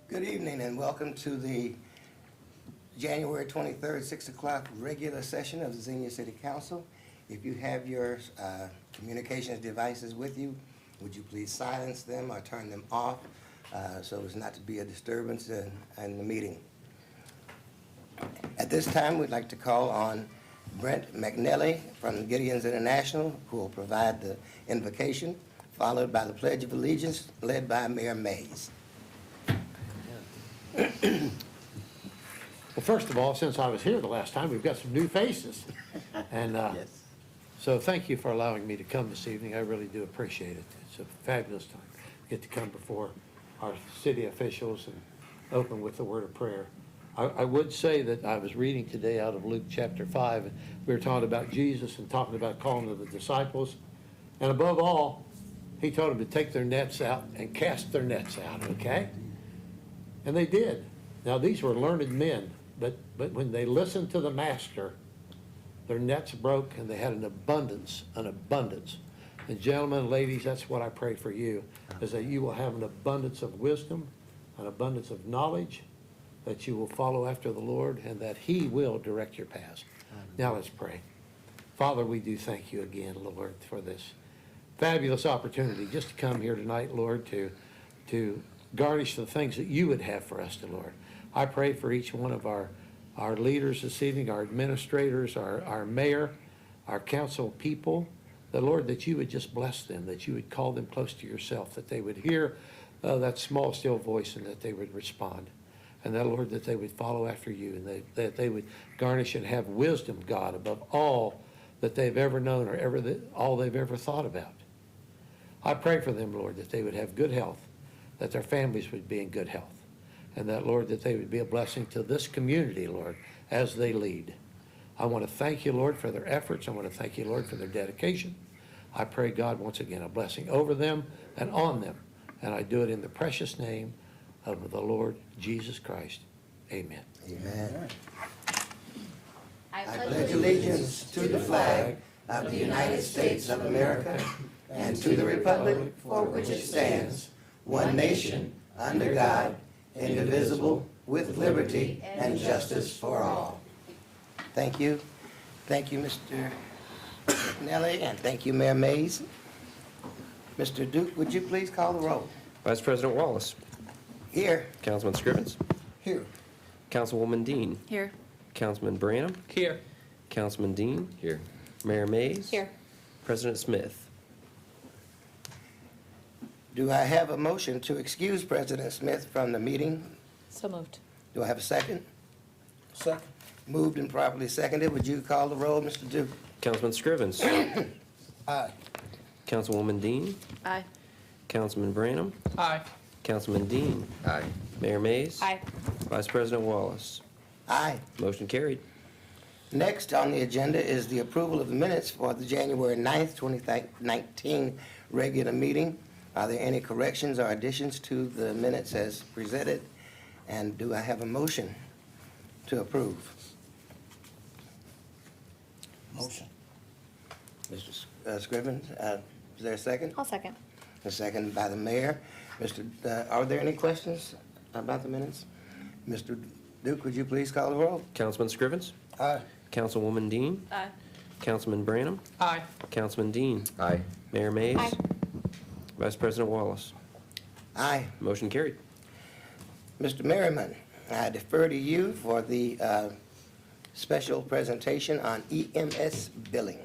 Good evening and welcome to the January 23rd, 6 o'clock regular session of the Xenia City Council. If you have your communications devices with you, would you please silence them or turn them off so as not to be a disturbance in the meeting. At this time, we'd like to call on Brent McNelly from Gideon's International, who will provide the invocation, followed by the Pledge of Allegiance, led by Mayor Mays. Well, first of all, since I was here the last time, we've got some new faces. And Yes. so thank you for allowing me to come this evening. I really do appreciate it. It's a fabulous time to get to come before our city officials and open with the word of prayer. I would say that I was reading today out of Luke chapter 5, and we were talking about Jesus and talking about calling to the disciples. And above all, he told them to take their nets out and cast their nets out, okay? And they did. Now, these were learned men, but when they listened to the master, their nets broke and they had an abundance. And gentlemen and ladies, that's what I pray for you, is that you will have an abundance of wisdom, an abundance of knowledge, that you will follow after the Lord, and that he will direct your paths. Now let's pray. Father, we do thank you again, Lord, for this fabulous opportunity just to come here tonight, Lord, to garnish the things that you would have for us, Lord. I pray for each one of our leaders this evening, our administrators, our mayor, our council people, the Lord, that you would just bless them, that you would call them close to yourself, that they would hear that small, still voice, and that they would respond. And that, Lord, that they would follow after you, and that they would garnish and have wisdom, God, above all that they've ever known or all they've ever thought about. I pray for them, Lord, that they would have good health, that their families would be in good health, and that, Lord, that they would be a blessing to this community, Lord, as they lead. I want to thank you, Lord, for their efforts. I want to thank you, Lord, for their dedication. I pray, God, once again, a blessing over them and on them, and I do it in the precious name of the Lord Jesus Christ. Amen. Amen. I I pledge allegiance to the flag of the United States of America and to the republic for which it stands, one nation, under God, indivisible, with liberty and justice for all. Thank you. Thank you, Mr. McNelly, and thank you, Mayor Mays. Mr. Duke, would you please call the roll? Vice President Wallace. Here. Councilman Scrivens. Here. Councilwoman Dean. Here. Councilman Branham. Here. Councilman Dean. Here. Mayor Mays. Here. President Smith. Do I have a motion to excuse President Smith from the meeting? So moved. Do I have a second? Second. Moved and properly seconded. Would you call the roll, Mr. Duke? Councilman Scrivens. Aye. Councilwoman Dean. Aye. Councilman Branham. Aye. Councilman Dean. Aye. Mayor Mays. Aye. Vice President Wallace. Aye. Motion carried. Next on the agenda is the approval of the minutes for the January 9th, 2019 regular meeting. Are there any corrections or additions to the minutes as presented? And do I have a motion to approve? Motion. Mr. Scrivens, is there a second? I'll second. A second by the mayor. Are there any questions about the minutes? Mr. Duke, would you please call the roll? Councilman Scrivens. Aye. Councilwoman Dean. Aye. Councilman Branham. Aye. Councilman Dean. Aye. Mayor Mays. Aye. Vice President Wallace. Aye. Motion carried. Mr. Merriman, I defer to you for the special presentation on EMS billing.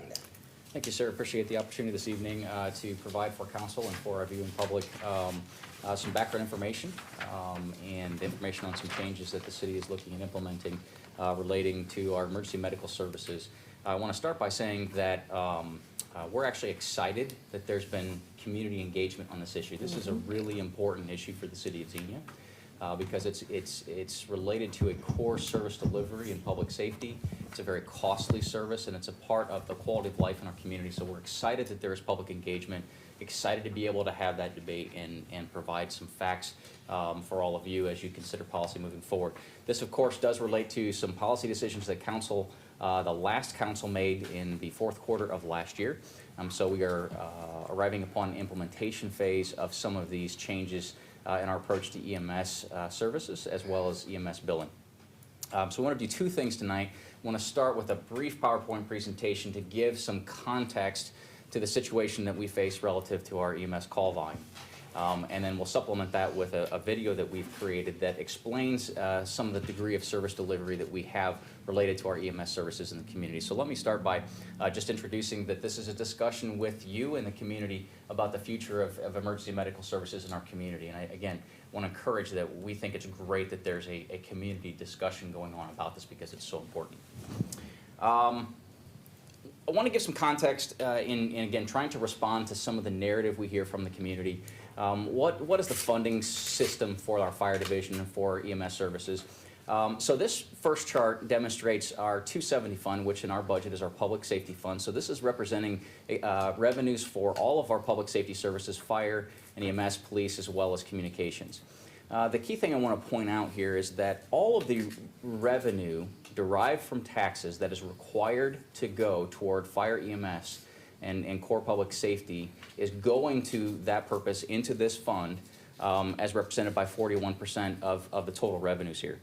Thank you, sir. Appreciate the opportunity this evening to provide for council and for our viewing public some background information and information on some changes that the city is looking at implementing relating to our emergency medical services. I want to start by saying that we're actually excited that there's been community engagement on this issue. This is a really important issue for the city of Xenia. Because it's related to a core service delivery and public safety. It's a very costly service, and it's a part of the quality of life in our community. So we're excited that there is public engagement, excited to be able to have that debate and provide some facts for all of you as you consider policy moving forward. This, of course, does relate to some policy decisions that council, the last council made in the fourth quarter of last year. So we are arriving upon the implementation phase of some of these changes in our approach to EMS services as well as EMS billing. So I want to do two things tonight. I want to start with a brief PowerPoint presentation to give some context to the situation that we face relative to our EMS call volume. And then we'll supplement that with a video that we've created that explains some of the degree of service delivery that we have related to our EMS services in the community. So let me start by just introducing that this is a discussion with you and the community about the future of emergency medical services in our community. And I, again, want to encourage that we think it's great that there's a community discussion going on about this because it's so important. I want to give some context in again, trying to respond to some of the narrative we hear from the community. What is the funding system for our fire division and for EMS services? So this first chart demonstrates our 270 fund, which in our budget is our public safety fund. So this is representing revenues for all of our public safety services, fire and EMS, police, as well as communications. The key thing I want to point out here is that all of the revenue derived from taxes that is required to go toward fire, EMS, and core public safety is going to that purpose into this fund as represented by 41% of the total revenues here.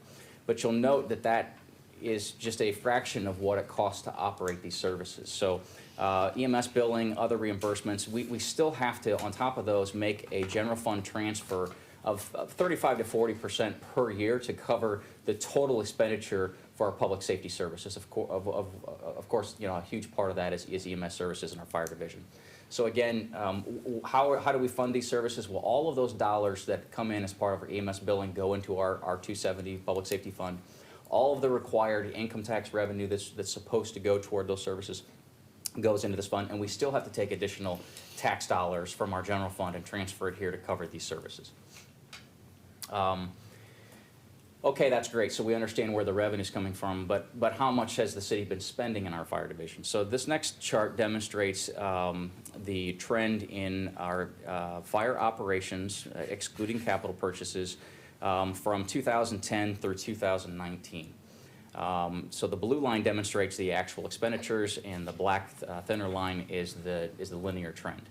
But you'll note that that is just a fraction of what it costs to operate these services. So EMS billing, other reimbursements, we still have to, on top of those, make a general fund transfer of 35 to 40% per year to cover the total expenditure for our public safety services. Of course, you know, a huge part of that is EMS services in our fire division. So again, how do we fund these services? Well, all of those dollars that come in as part of our EMS billing go into our 270 public safety fund. All of the required income tax revenue that's supposed to go toward those services goes into this fund, and we still have to take additional tax dollars from our general fund and transfer it here to cover these services. Okay, that's great. So we understand where the revenue is coming from, but how much has the city been spending in our fire division? So this next chart demonstrates the trend in our fire operations, excluding capital purchases, from 2010 through 2019. So the blue line demonstrates the actual expenditures, and the black thinner line is the linear trend.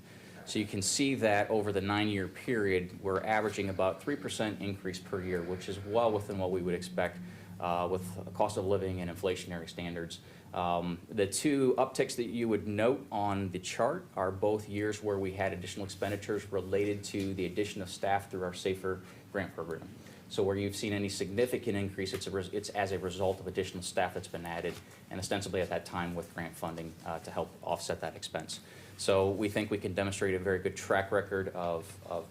So you can see that over the 9-year period, we're averaging about 3% increase per year, which is well within what we would expect with cost of living and inflationary standards. The two upticks that you would note on the chart are both years where we had additional expenditures related to the addition of staff through our SAFER grant program. So where you've seen any significant increase, it's as a result of additional staff that's been added, and ostensibly at that time with grant funding to help offset that expense. So we think we can demonstrate a very good track record of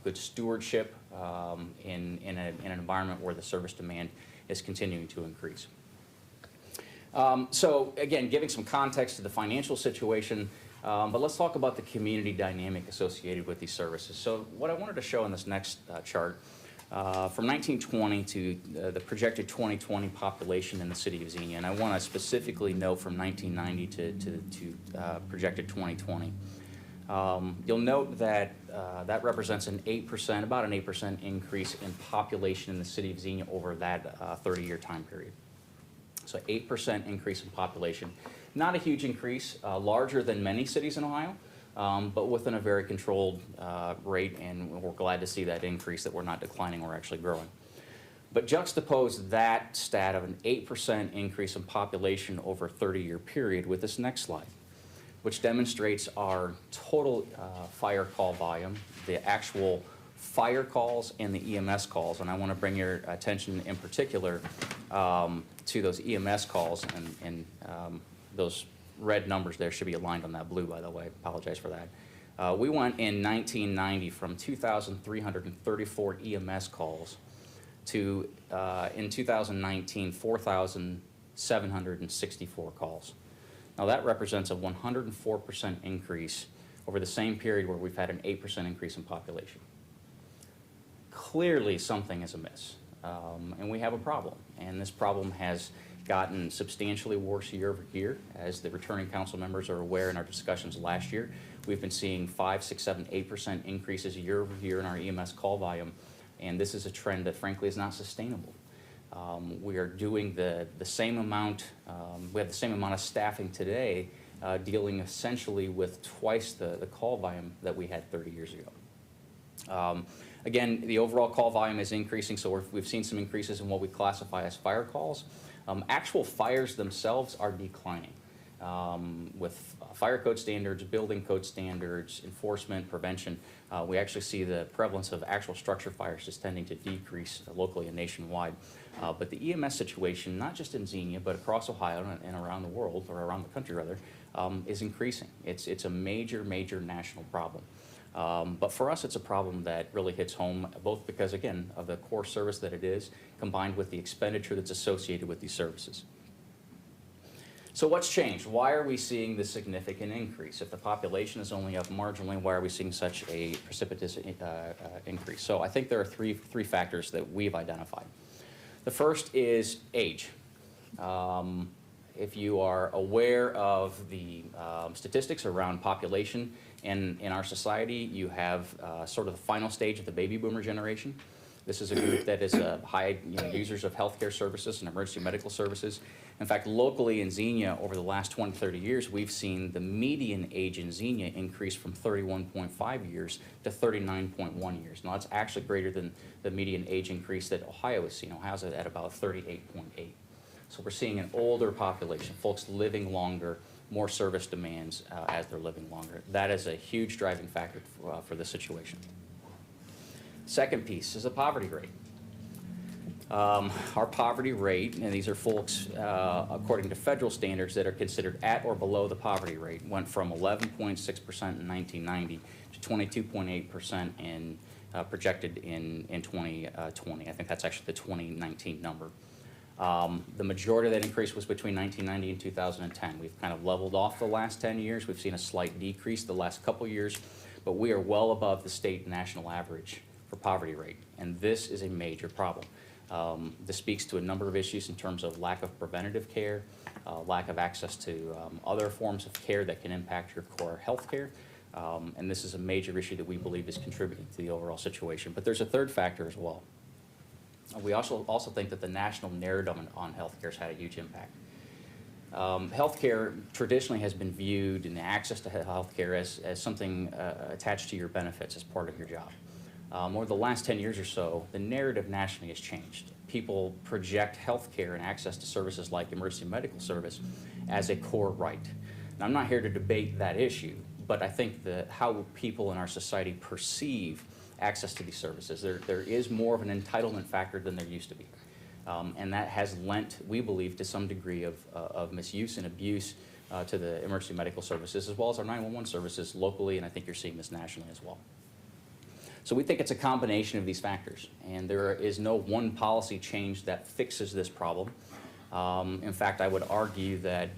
good stewardship in an environment where the service demand is continuing to increase. So again, giving some context to the financial situation, but let's talk about the community dynamic associated with these services. So what I wanted to show in this next chart, from 1920 to the projected 2020 population in the city of Xenia, and I want to specifically note from 1990 to projected 2020 You'll note that that represents an 8%, about an 8% increase in population in the city of Xenia over that 30-year time period. So 8% increase in population. Not a huge increase, larger than many cities in Ohio, but within a very controlled rate, and we're glad to see that increase, that we're not declining, we're actually growing. But juxtapose that stat of an 8% increase in population over a 30-year period with this next slide, which demonstrates our total fire call volume, the actual fire calls and the EMS calls. And I want to bring your attention in particular to those EMS calls, and those red numbers there should be aligned on that blue, by the way. Apologize for that. We went in 1990 from 2,334 EMS calls to, in 2019, 4,764 calls. Now that represents a 104% increase over the same period where we've had an 8% increase in population. Clearly something is amiss, and we have a problem. And this problem has gotten substantially worse year over year. As the returning council members are aware in our discussions last year, we've been seeing 5, 6, 7, 8% increases year over year in our EMS call volume. And this is a trend that frankly is not sustainable. We are doing the same amount, we have the same amount of staffing today, dealing essentially with twice the call volume that we had 30 years ago. Again, the overall call volume is increasing, so we've seen some increases in what we classify as fire calls. Actual fires themselves are declining. With fire code standards, building code standards, enforcement, prevention, we actually see the prevalence of actual structure fires just tending to decrease locally and nationwide. But the EMS situation, not just in Xenia, but across Ohio and around the world, or around the country rather, is increasing. It's a major, major national problem. But for us, it's a problem that really hits home, both because, again, of the core service that it is, combined with the expenditure that's associated with these services. So what's changed? Why are we seeing this significant increase? If the population is only up marginally, why are we seeing such a precipitous increase? So I think there are three factors that we've identified. The first is age. If you are aware of the statistics around population in our society, you have sort of the final stage of the baby boomer generation. This is a group that is high users of healthcare services and emergency medical services. In fact, locally in Xenia, over the last 20, 30 years, we've seen the median age in Xenia increase from 31.5 years to 39.1 years. Now, that's actually greater than the median age increase that Ohio has seen. Ohio's at about 38.8. So we're seeing an older population, folks living longer, more service demands as they're living longer. That is a huge driving factor for this situation. Second piece is the poverty rate. Our poverty rate, and these are folks according to federal standards that are considered at or below the poverty rate, went from 11.6% in 1990 to 22.8% in projected in 2020. I think that's actually the 2019 number. The majority of that increase was between 1990 and 2010. We've kind of leveled off the last 10 years. We've seen a slight decrease the last couple years, but we are well above the state and national average for poverty rate, and this is a major problem. This speaks to a number of issues in terms of lack of preventative care, lack of access to other forms of care that can impact your core health care, and this is a major issue that we believe is contributing to the overall situation. But there's a third factor as well. We also think that the national narrative on healthcare has had a huge impact. Healthcare traditionally has been viewed, and access to healthcare as something attached to your benefits as part of your job. Over the last 10 years or so, the narrative nationally has changed. People project healthcare and access to services like emergency medical service as a core right. Now, I'm not here to debate that issue, but I think that how people in our society perceive access to these services, there is more of an entitlement factor than there used to be. And that has lent, we believe, to some degree of misuse and abuse to the emergency medical services, as well as our 911 services locally, and I think you're seeing this nationally as well. So we think it's a combination of these factors, and there is no one policy change that fixes this problem. In fact, I would argue that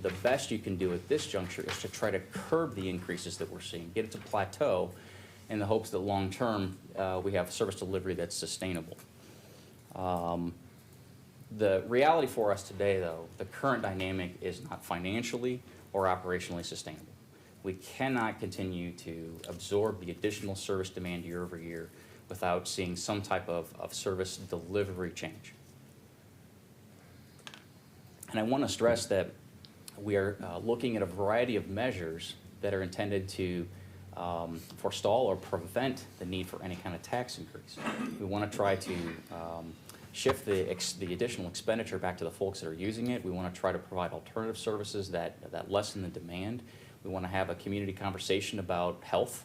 the best you can do at this juncture is to try to curb the increases that we're seeing, get it to plateau, in the hopes that long term we have service delivery that's sustainable. The reality for us today, though, the current dynamic is not financially or operationally sustainable. We cannot continue to absorb the additional service demand year over year without seeing some type of service delivery change. And I want to stress that we are looking at a variety of measures that are intended to forestall or prevent the need for any kind of tax increase. We want to try to shift the additional expenditure back to the folks that are using it. We want to try to provide alternative services that lessen the demand. We want to have a community conversation about health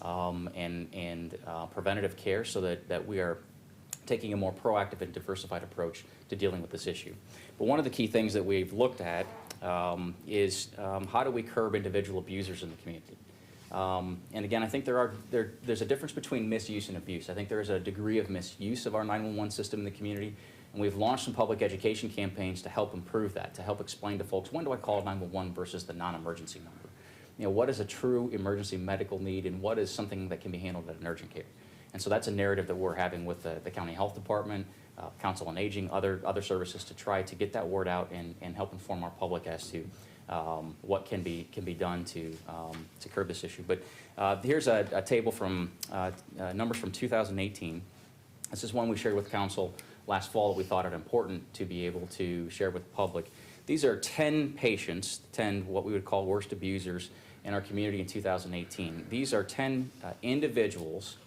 and preventative care so that we are taking a more proactive and diversified approach to dealing with this issue. But one of the key things that we've looked at is how do we curb individual abusers in the community? And again, I think there's a difference between misuse and abuse. I think there is a degree of misuse of our 911 system in the community, and we've launched some public education campaigns to help improve that, to help explain to folks, when do I call 911 versus the non-emergency number? You know, what is a true emergency medical need, and what is something that can be handled at an urgent care? And so that's a narrative that we're having with the county health department, council on aging, other services to try to get that word out and help inform our public as to what can be done to curb this issue. But here's a table from numbers from 2018. This is one we shared with council last fall that we thought it important to be able to share with the public. These are 10 patients, 10 what we would call worst abusers in our community in 2018. These are 10 individuals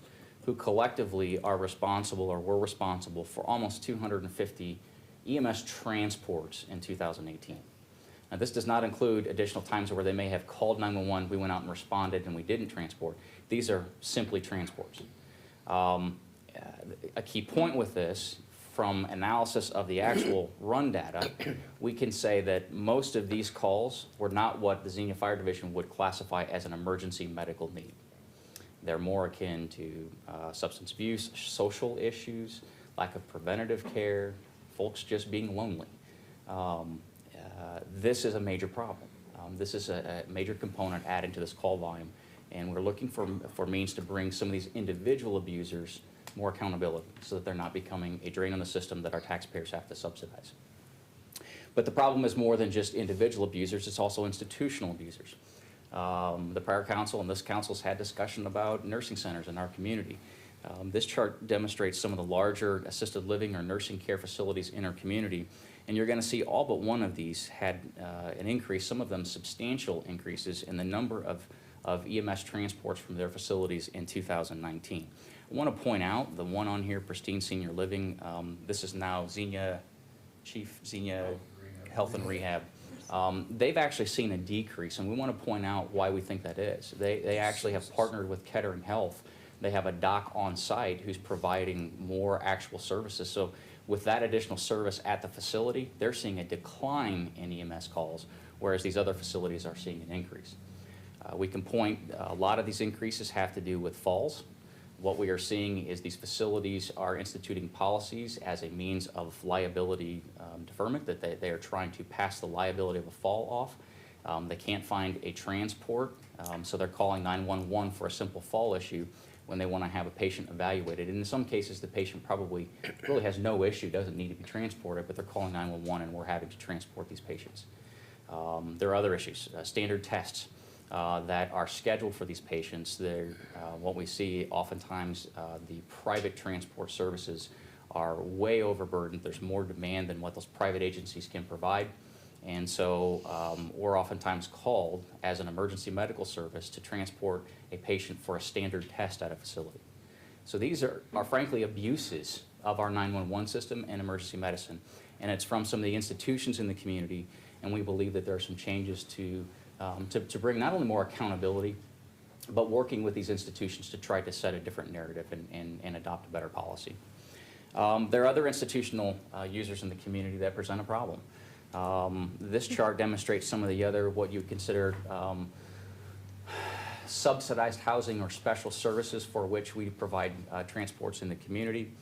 who collectively are responsible or were responsible for almost 250 EMS transports in 2018. Now, this does not include additional times where they may have called 911, we went out and responded, and we didn't transport. These are simply transports. A key point with this, from analysis of the actual run data, we can say that most of these calls were not what the Xenia Fire Division would classify as an emergency medical need. They're more akin to substance abuse, social issues, lack of preventative care, folks just being lonely. This is a major problem. This is a major component adding to this call volume, and we're looking for means to bring some of these individual abusers more accountability so that they're not becoming a drain on the system that our taxpayers have to subsidize. But the problem is more than just individual abusers, it's also institutional abusers. The prior council and this council's had discussion about nursing centers in our community. This chart demonstrates some of the larger assisted living or nursing care facilities in our community, and you're going to see all but one of these had an increase, some of them substantial increases in the number of EMS transports from their facilities in 2019. I want to point out the one on here, Pristine Senior Living, this is now Xenia Health and Rehab. They've actually seen a decrease, and we want to point out why we think that is. They actually have partnered with Kettering Health. They have a doc on site who's providing more actual services. So with that additional service at the facility, they're seeing a decline in EMS calls, whereas these other facilities are seeing an increase. We can point, a lot of these increases have to do with falls. What we are seeing is these facilities are instituting policies as a means of liability deferment, that they are trying to pass the liability of a fall off. They can't find a transport, so they're calling 911 for a simple fall issue when they want to have a patient evaluated. And in some cases, the patient probably really has no issue, doesn't need to be transported, but they're calling 911 and we're having to transport these patients. There are other issues, standard tests that are scheduled for these patients. What we see oftentimes, the private transport services are way overburdened. There's more demand than what those private agencies can provide. And so we're oftentimes called as an emergency medical service to transport a patient for a standard test at a facility. So these are frankly abuses of our 911 system and emergency medicine. And it's from some of the institutions in the community, and we believe that there are some changes to bring not only more accountability, but working with these institutions to try to set a different narrative and adopt a better policy. There are other institutional users in the community that present a problem. This chart demonstrates some of the other, what you would consider subsidized housing or special services for which we provide transports in the community.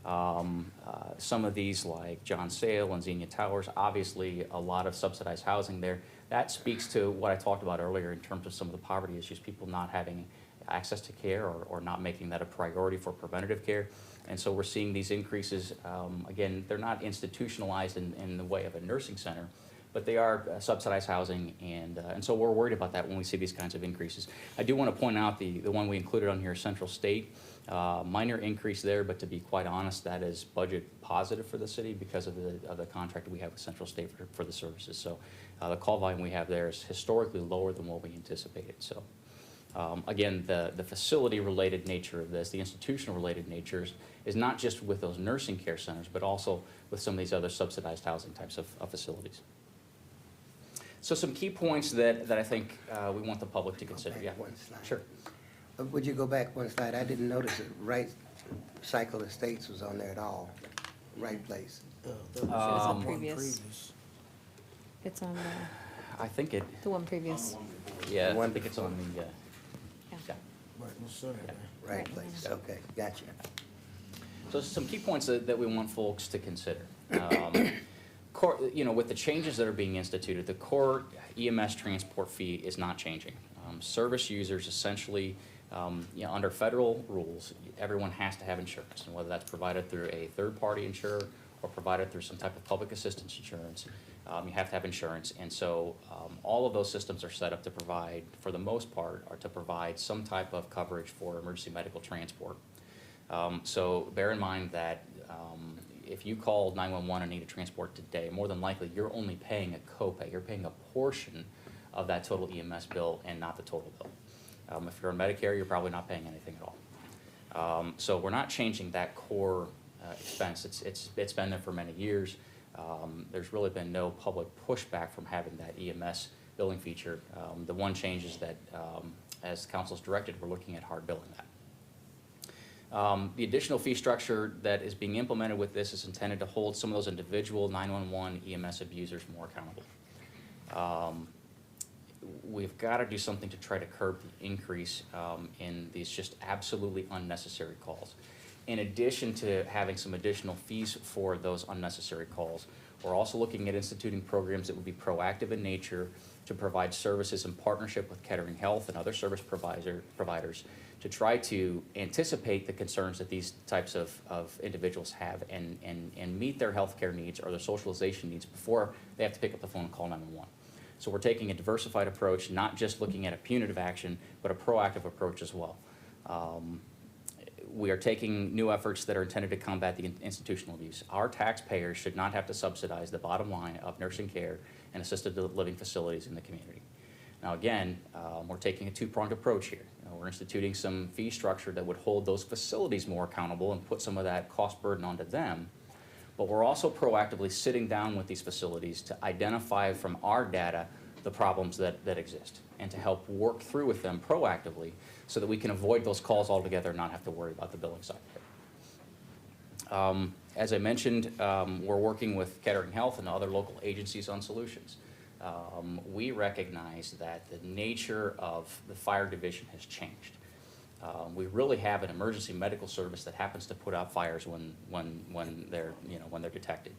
Some of these, like John Sale and Xenia Towers, obviously a lot of subsidized housing there. That speaks to what I talked about earlier in terms of some of the poverty issues, people not having access to care or not making that a priority for preventative care. And so we're seeing these increases. Again, they're not institutionalized in the way of a nursing center, but they are subsidized housing, and so we're worried about that when we see these kinds of increases. I do want to point out the one we included on here, Central State. Minor increase there, but to be quite honest, that is budget positive for the city because of the contract we have with Central State for the services. So the call volume we have there is historically lower than what we anticipated. So again, the facility-related nature of this, the institutional-related nature is not just with those nursing care centers, but also with some of these other subsidized housing types of facilities. So some key points that I think we want the public to consider. Yeah, One slide. sure. Would you go back one slide? I didn't notice that Right Cycle Estates was on there at all. Right place. It was on previous. It's on I think it, the one previous. yeah, I One think it's on the, yeah. Right place. Okay, gotcha. So some key points that we want folks to consider. With the changes that are being instituted, the core EMS transport fee is not changing. Service users essentially, under federal rules, everyone has to have insurance, and whether that's provided through a third-party insurer or provided through some type of public assistance insurance, you have to have insurance. And so all of those systems are set up to provide, for the most part, to provide some type of coverage for emergency medical transport. So bear in mind that if you call 911 and need a transport today, more than likely you're only paying a copay. You're paying a portion of that total EMS bill and not the total bill. If you're on Medicare, you're probably not paying anything at all. So we're not changing that core expense. It's been there for many years. There's really been no public pushback from having that EMS billing feature. The one change is that, as council's directed, we're looking at hard billing that. The additional fee structure that is being implemented with this is intended to hold some of those individual 911 EMS abusers more accountable. We've got to do something to try to curb the increase in these just absolutely unnecessary calls. In addition to having some additional fees for those unnecessary calls, we're also looking at instituting programs that would be proactive in nature to provide services in partnership with Kettering Health and other service providers to try to anticipate the concerns that these types of individuals have and meet their healthcare needs or their socialization needs before they have to pick up the phone and call 911. So we're taking a diversified approach, not just looking at a punitive action, but a proactive approach as well. We are taking new efforts that are intended to combat the institutional abuse. Our taxpayers should not have to subsidize the bottom line of nursing care and assisted living facilities in the community. Now again, we're taking a two-pronged approach here. We're instituting some fee structure that would hold those facilities more accountable and put some of that cost burden onto them. But we're also proactively sitting down with these facilities to identify from our data the problems that exist and to help work through with them proactively so that we can avoid those calls altogether and not have to worry about the billing side of it. As I mentioned, we're working with Kettering Health and other local agencies on solutions. We recognize that the nature of the fire division has changed. We really have an emergency medical service that happens to put out fires when they're detected.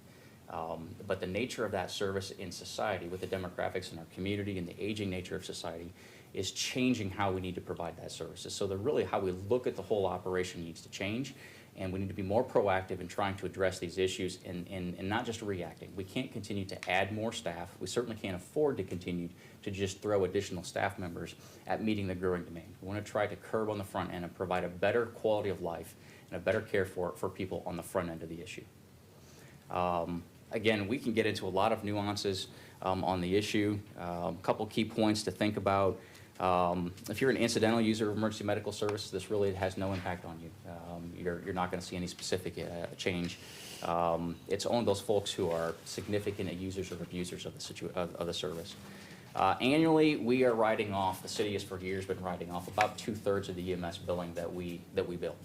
But the nature of that service in society, with the demographics in our community and the aging nature of society, is changing how we need to provide that services. So really how we look at the whole operation needs to change, and we need to be more proactive in trying to address these issues and not just reacting. We can't continue to add more staff. We certainly can't afford to continue to just throw additional staff members at meeting the growing demand. We want to try to curb on the front end and provide a better quality of life and a better care for people on the front end of the issue. Again, we can get into a lot of nuances on the issue. A couple key points to think about. If you're an incidental user of emergency medical services, this really has no impact on you. You're not going to see any specific change. It's only those folks who are significant users or abusers of the service. Annually, we are writing off, the city has for years been writing off about 2/3 of the EMS billing that we bill.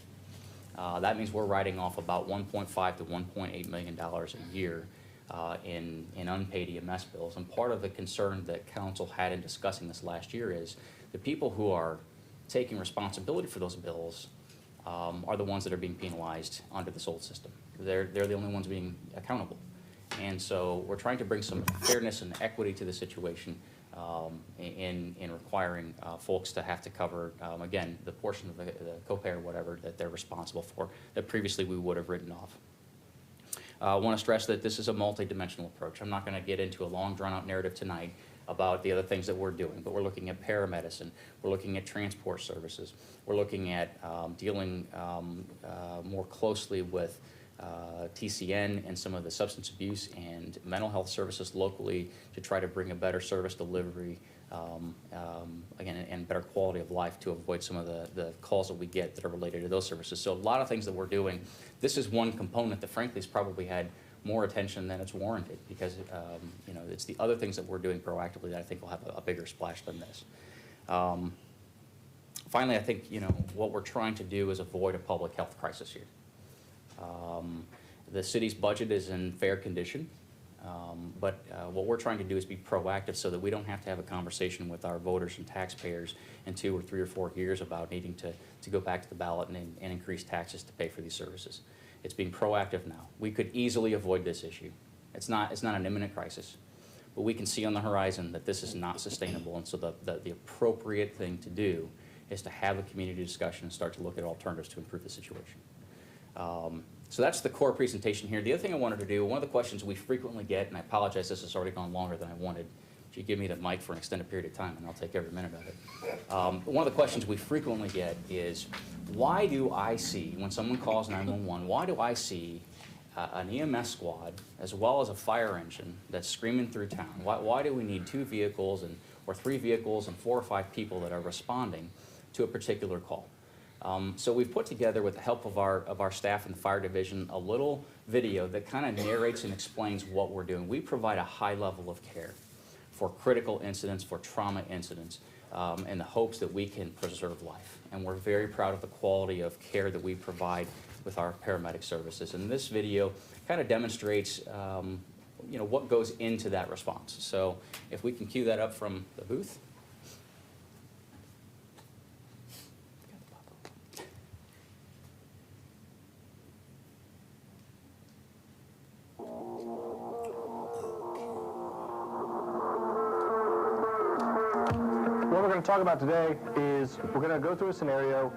That means we're writing off about $1.5 to $1.8 million a year in unpaid EMS bills. And part of the concern that council had in discussing this last year is the people who are taking responsibility for those bills are the ones that are being penalized under this old system. They're the only ones being accountable. And so we're trying to bring some fairness and equity to the situation in requiring folks to have to cover, again, the portion of the copay or whatever that they're responsible for that previously we would have written off. I want to stress that this is a multi-dimensional approach. I'm not going to get into a long drawn-out narrative tonight about the other things that we're doing, but we're looking at paramedicine, we're looking at transport services, we're looking at dealing more closally with TCN and some of the substance abuse and mental health services locally to try to bring a better service delivery, again, and better quality of life to avoid some of the calls that we get that are related to those services. So a lot of things that we're doing. This is one component that frankly has probably had more attention than it's warranted because it's the other things that we're doing proactively that I think will have a bigger splash than this. Finally, I think what we're trying to do is avoid a public health crisis here. The city's budget is in fair condition, but what we're trying to do is be proactive so that we don't have to have a conversation with our voters and taxpayers in 2 or 3 or 4 years about needing to go back to the ballot and increase taxes to pay for these services. It's being proactive now. We could easily avoid this issue. It's not an imminent crisis, but we can see on the horizon that this is not sustainable, and so the appropriate thing to do is to have a community discussion and start to look at alternatives to improve the situation. So that's the core presentation here. The other thing I wanted to do, one of the questions we frequently get, and I apologize, this has already gone longer than I wanted. If you give me the mic for an extended period of time, and I'll take every minute of it. One of the questions we frequently get is, why do I see, when someone calls 911, why do I see an EMS squad as well as a fire engine that's screaming through town? Why do we need 2 vehicles or 3 vehicles and 4 or 5 people that are responding to a particular call? So we've put together, with the help of our staff in the fire division, a little video that kind of narrates and explains what we're doing. We provide a high level of care for critical incidents, for trauma incidents, in the hopes that we can preserve life. And we're very proud of the quality of care that we provide with our paramedic services. And this video kind of demonstrates what goes into that response. So if we can cue that up from the booth. What we're going to talk about today is we're going to go through a scenario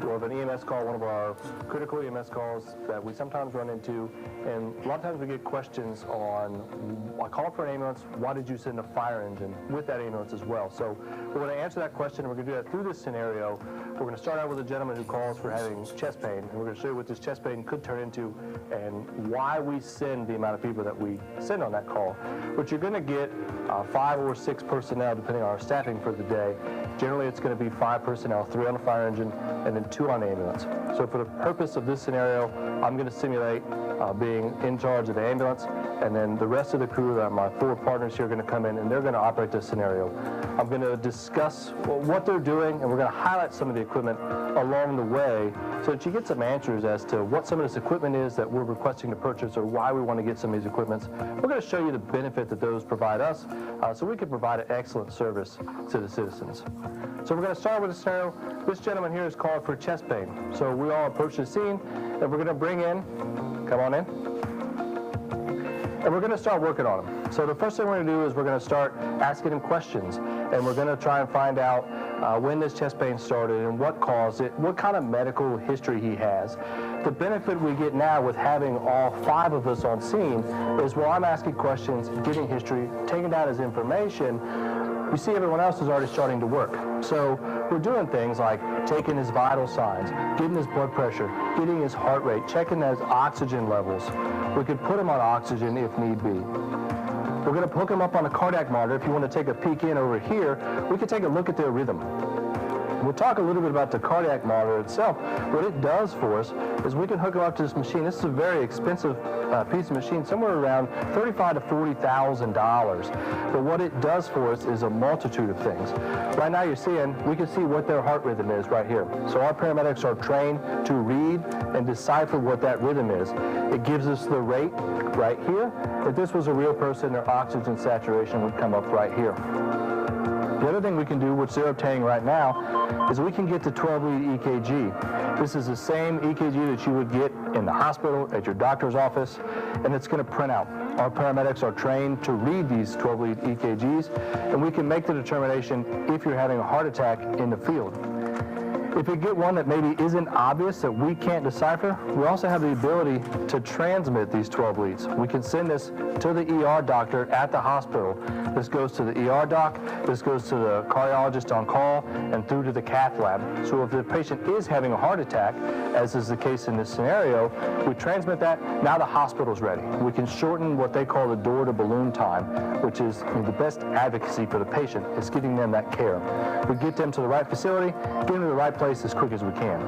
of an EMS call, one of our critical EMS calls that we sometimes run into, and a lot of times we get questions on, I called for an ambulance, why did you send a fire engine with that ambulance as well? So we're going to answer that question, and we're going to do that through this scenario. We're going to start out with a gentleman who calls for having chest pain, and we're going to show you what this chest pain could turn into and why we send the amount of people that we send on that call. But you're going to get 5 or 6 personnel, depending on our staffing for the day. Generally, it's going to be 5 personnel, 3 on the fire engine, and then 2 on the ambulance. So for the purpose of this scenario, I'm going to simulate being in charge of the ambulance, and then the rest of the crew, my 4 partners here, are going to come in, and they're going to operate this scenario. I'm going to discuss what they're doing, and we're going to highlight some of the equipment along the way so that you get some answers as to what some of this equipment is that we're requesting to purchase or why we want to get some of these equipments. We're going to show you the benefit that those provide us so we can provide an excellent service to the citizens. So we're going to start with a scenario. This gentleman here is called for chest pain. So we all approach the scene, and we're going to bring in, come on in, and we're going to start working on him. So the first thing we're going to do is we're going to start asking him questions, and we're going to try and find out when this chest pain started and what caused it, what kind of medical history he has. The benefit we get now with having all 5 of us on scene is while I'm asking questions, getting history, taking down his information, you see everyone else is already starting to work. So we're doing things like taking his vital signs, getting his blood pressure, getting his heart rate, checking his oxygen levels. We could put him on oxygen if need be. We're going to hook him up on a cardiac monitor. If you want to take a peek in over here, we can take a look at their rhythm. We'll talk a little bit about the cardiac monitor itself. What it does for us is we can hook it up to this machine. This is a very expensive piece of machine, somewhere around $35,000 to $40,000. But what it does for us is a multitude of things. Right now you're seeing, we can see what their heart rhythm is right here. So our paramedics are trained to read and decipher what that rhythm is. It gives us the rate right here. If this was a real person, their oxygen saturation would come up right here. The other thing we can do, which they're obtaining right now, is we can get the 12-lead EKG. This is the same EKG that you would get in the hospital, at your doctor's office, and it's going to print out. Our paramedics are trained to read these 12-lead EKGs, and we can make the determination if you're having a heart attack in the field. If we get one that maybe isn't obvious, that we can't decipher, we also have the ability to transmit these 12 leads. We can send this to the ER doctor at the hospital. This goes to the ER doc, this goes to the cardiologist on call, and through to the cath lab. So if the patient is having a heart attack, as is the case in this scenario, we transmit that, now the hospital's ready. We can shorten what they call the door-to-balloon time, which is the best advocacy for the patient, is getting them that care. We get them to the right facility, get them to the right place as quick as we can.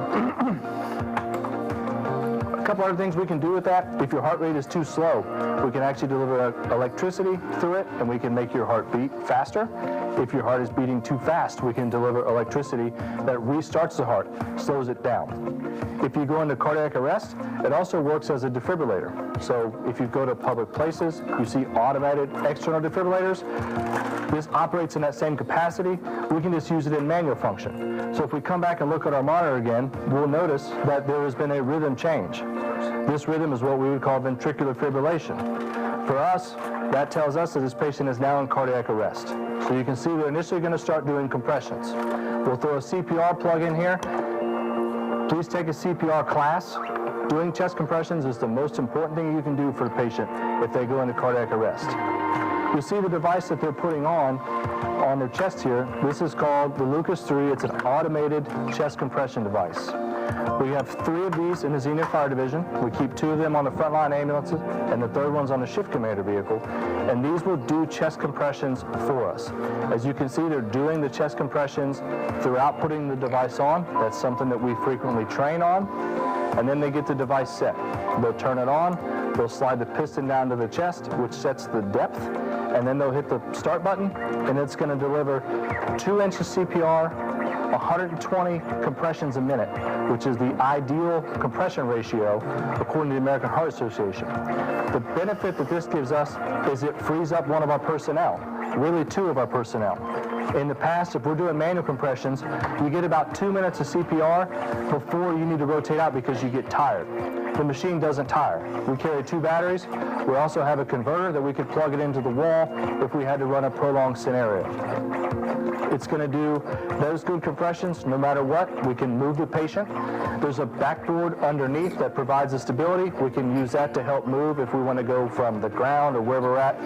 A couple other things we can do with that. If your heart rate is too slow, we can actually deliver electricity through it, and we can make your heart beat faster. If your heart is beating too fast, we can deliver electricity that restarts the heart, slows it down. If you go into cardiac arrest, it also works as a defibrillator. So if you go to public places, you see automated external defibrillators. This operates in that same capacity. We can just use it in manual function. So if we come back and look at our monitor again, we'll notice that there has been a rhythm change. This rhythm is what we would call ventricular fibrillation. For us, that tells us that this patient is now in cardiac arrest. So you can see we're initially going to start doing compressions. We'll throw a CPR plug in here. Please take a CPR class. Doing chest compressions is the most important thing you can do for the patient if they go into cardiac arrest. You see the device that they're putting on their chest here. This is called the Lucas 3. It's an automated chest compression device. We have 3 of these in the Xenia Fire Division. We keep 2 of them on the frontline ambulances, and the 3rd one's on the shift commander vehicle. And these will do chest compressions for us. As you can see, they're doing the chest compressions throughout putting the device on. That's something that we frequently train on. And then they get the device set. They'll turn it on, they'll slide the piston down to the chest, which sets the depth, and then they'll hit the start button, and it's going to deliver 2 inches CPR, 120 compressions a minute, which is the ideal compression ratio according to the American Heart Association. The benefit that this gives us is it frees up one of our personnel, really 2 of our personnel. In the past, if we're doing manual compressions, you get about 2 minutes of CPR before you need to rotate out because you get tired. The machine doesn't tire. We carry 2 batteries. We also have a converter that we could plug it into the wall if we had to run a prolonged scenario. It's going to do those good compressions no matter what. We can move the patient. There's a backboard underneath that provides the stability. We can use that to help move if we want to go from the ground or where we're at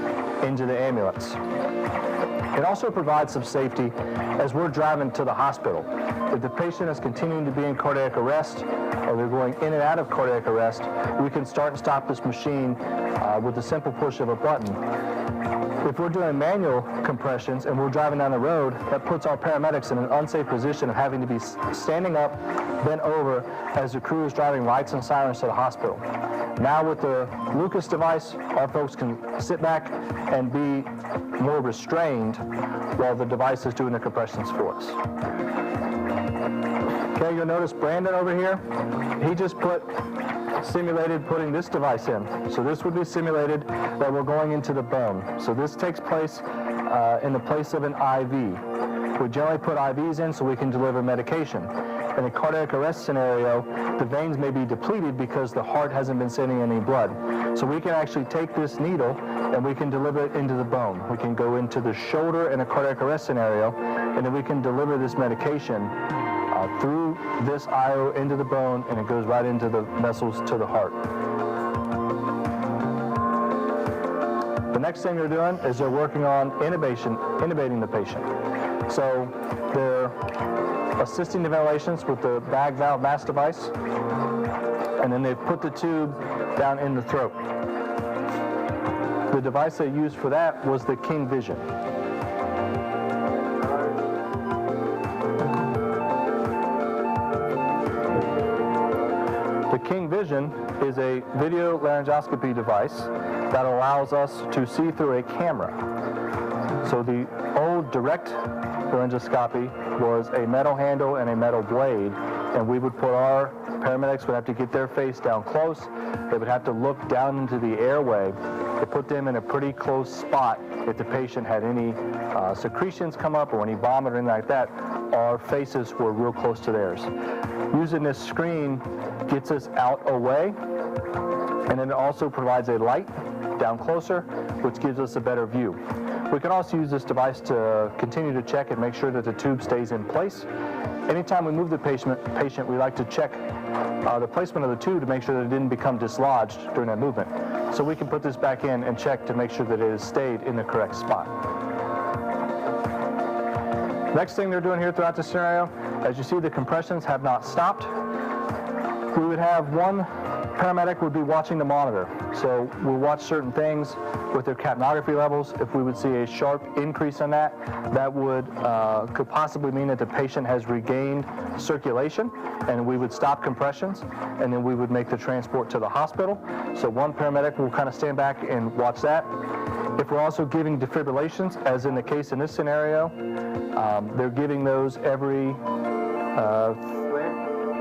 into the ambulance. It also provides some safety as we're driving to the hospital. If the patient is continuing to be in cardiac arrest or they're going in and out of cardiac arrest, we can start and stop this machine with the simple push of a button. If we're doing manual compressions and we're driving down the road, that puts our paramedics in an unsafe position of having to be standing up, bent over, as the crew is driving lights and sirens to the hospital. Now with the Lucas device, our folks can sit back and be more restrained while the device is doing the compressions for us. Okay, you'll notice Brandon over here, he just simulated putting this device in. So this would be simulated that we're going into the bone. So this takes place in the place of an IV. We generally put IVs in so we can deliver medication. In a cardiac arrest scenario, the veins may be depleted because the heart hasn't been sending any blood. So we can actually take this needle and we can deliver it into the bone. We can go into the shoulder in a cardiac arrest scenario, and then we can deliver this medication through this IO into the bone, and it goes right into the vessels to the heart. The next thing they're doing is they're working on intubating the patient. So they're assisting the ventilations with the bag valve mask device, and then they put the tube down in the throat. The device they used for that was the King Vision. The King Vision is a video laryngoscopy device that allows us to see through a camera. So the old direct laryngoscopy was a metal handle and a metal blade, and we would put our paramedics would have to get their face down close. They would have to look down into the airway to put them in a pretty close spot. If the patient had any secretions come up or any vomit or anything like that, our faces were real close to theirs. Using this screen gets us out away, and then it also provides a light down closer, which gives us a better view. We can also use this device to continue to check and make sure that the tube stays in place. Anytime we move the patient, we like to check the placement of the tube to make sure that it didn't become dislodged during that movement. So we can put this back in and check to make sure that it has stayed in the correct spot. Next thing they're doing here throughout this scenario, as you see, the compressions have not stopped. We would have one paramedic would be watching the monitor. So we'll watch certain things with their capnography levels. If we would see a sharp increase in that, that would could possibly mean that the patient has regained circulation, and we would stop compressions, and then we would make the transport to the hospital. So one paramedic will kind of stand back and watch that. If we're also giving defibrillations, as in the case in this scenario, they're giving those every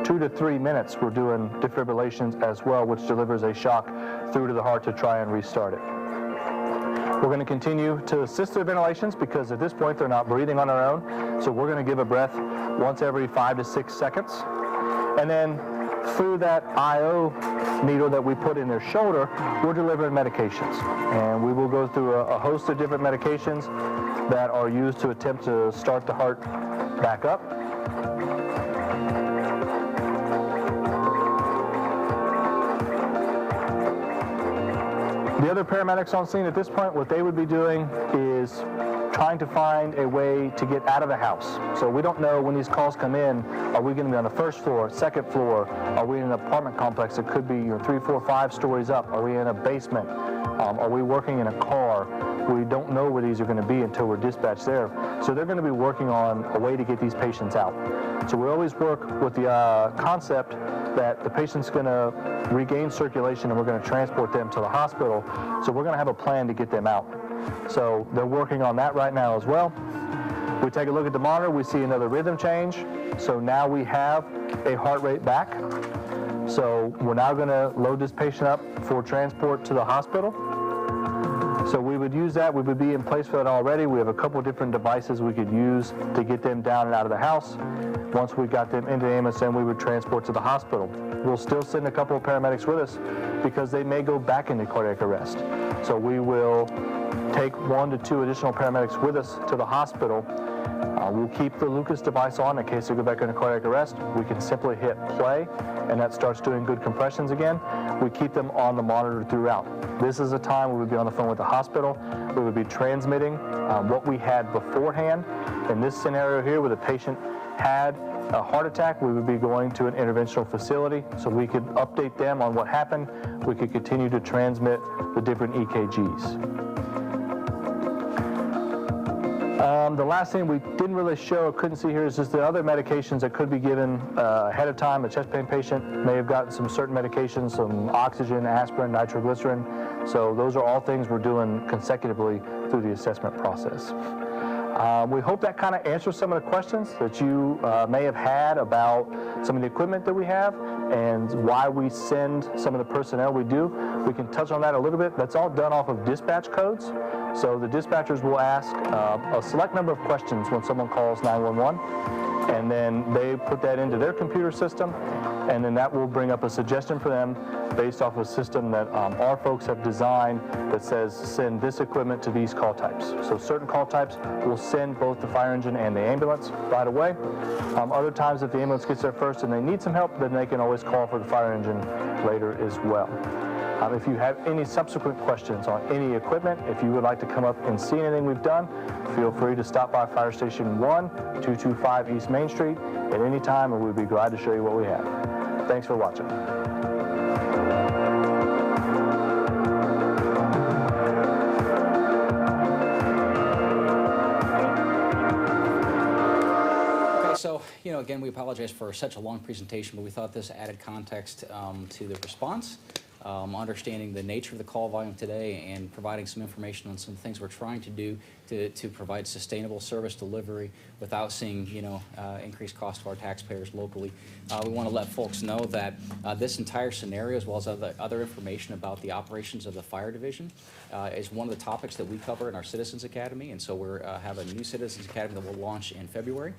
2 to 3 minutes. We're doing defibrillations as well, which delivers a shock through to the heart to try and restart it. We're going to continue to assist their ventilations because at this point they're not breathing on their own. So we're going to give a breath once every 5 to 6 seconds. And then through that IO needle that we put in their shoulder, we're delivering medications. And we will go through a host of different medications that are used to attempt to start the heart back up. The other paramedics on scene at this point, what they would be doing is trying to find a way to get out of the house. So we don't know when these calls come in, are we going to be on the first floor, second floor? Are we in an apartment complex that could be 3, 4, 5 stories up? Are we in a basement? Are we working in a car? We don't know where these are going to be until we're dispatched there. So they're going to be working on a way to get these patients out. So we always work with the concept that the patient's going to regain circulation and we're going to transport them to the hospital. So we're going to have a plan to get them out. So they're working on that right now as well. We take a look at the monitor, we see another rhythm change. So now we have a heart rate back. So we're now going to load this patient up for transport to the hospital. So we would use that. We would be in place for that already. We have a couple different devices we could use to get them down and out of the house. Once we got them into the ambulance, then we would transport to the hospital. We'll still send a couple of paramedics with us because they may go back into cardiac arrest. So we will take 1 to 2 additional paramedics with us to the hospital. We'll keep the Lucas device on in case they go back into cardiac arrest. We can simply hit play, and that starts doing good compressions again. We keep them on the monitor throughout. This is a time we would be on the phone with the hospital. We would be transmitting what we had beforehand. In this scenario here, where the patient had a heart attack, we would be going to an interventional facility so we could update them on what happened. We could continue to transmit the different EKGs. The last thing we didn't really show or couldn't see here is just the other medications that could be given ahead of time. A chest pain patient may have gotten some certain medications, some oxygen, aspirin, nitroglycerin. So those are all things we're doing consecutively through the assessment process. We hope that kind of answers some of the questions that you may have had about some of the equipment that we have and why we send some of the personnel we do. We can touch on that a little bit. That's all done off of dispatch codes. So the dispatchers will ask a select number of questions when someone calls 911, and then they put that into their computer system, and then that will bring up a suggestion for them based off a system that our folks have designed that says send this equipment to these call types. So certain call types will send both the fire engine and the ambulance right away. Other times if the ambulance gets there first and they need some help, then they can always call for the fire engine later as well. If you have any subsequent questions on any equipment, if you would like to come up and see anything we've done, feel free to stop by Fire Station 1, 225 East Main Street at any time, and we'd be glad to show you what we have. Thanks for watching. So, again, we apologize for such a long presentation, but we thought this added context to the response, understanding the nature of the call volume today, and providing some information on some things we're trying to do to provide sustainable service delivery without seeing, increased cost to our taxpayers locally. We want to let folks know that this entire scenario, as well as other information about the operations of the fire division, is one of the topics that we cover in our Citizens Academy, and so we have a new Citizens Academy that will launch in February.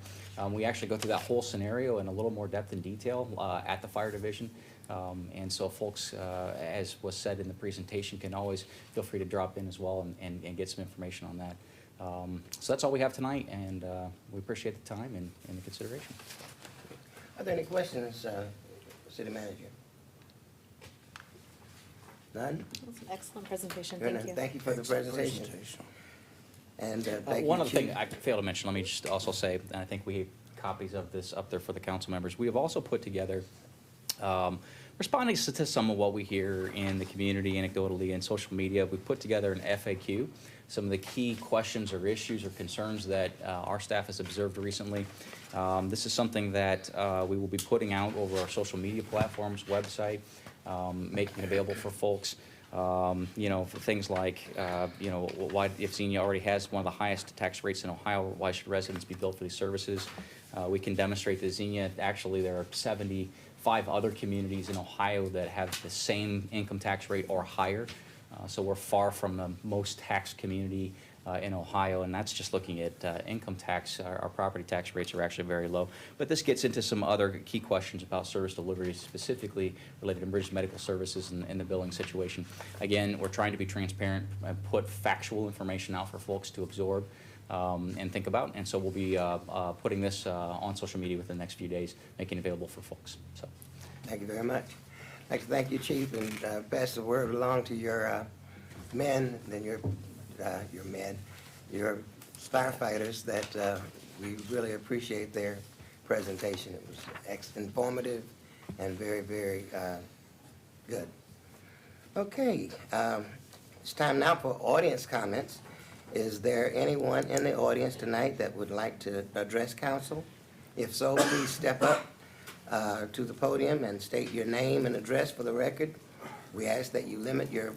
We actually go through that whole scenario in a little more depth and detail at the fire division. And so folks, as was said in the presentation, can always feel free to drop in as well and get some information on that. So that's all we have tonight, and we appreciate the time and the consideration. Are there any questions, City Manager? None? That's an excellent presentation, Very thank nice. you. Thank you for the presentation. And thank you, One other thing Chief. I failed to mention, let me just also say, and I think we have copies of this up there for the council members. We have also put together, responding to some of what we hear in the community anecdotally and social media, we put together an FAQ, some of the key questions or issues or concerns that our staff has observed recently. This is something that we will be putting out over our social media platforms, website, making it available for folks. For things like, why, if Xenia already has one of the highest tax rates in Ohio, why should residents be billed for these services? We can demonstrate that Xenia, actually there are 75 other communities in Ohio that have the same income tax rate or higher. So we're far from the most taxed community in Ohio, and that's just looking at income tax. Our property tax rates are actually very low. But this gets into some other key questions about service delivery, specifically related to emergency medical services and the billing situation. Again, we're trying to be transparent and put factual information out for folks to absorb and think about. And so we'll be putting this on social media within the next few days, making it available for folks. So, Thank you very much. I'd like to thank you, Chief, and pass the word along to your men and your men, your firefighters that we really appreciate their presentation. It was informative and very, very good. Okay, it's time now for audience comments. Is there anyone in the audience tonight that would like to address council? If so, please step up to the podium and state your name and address for the record. We ask that you limit your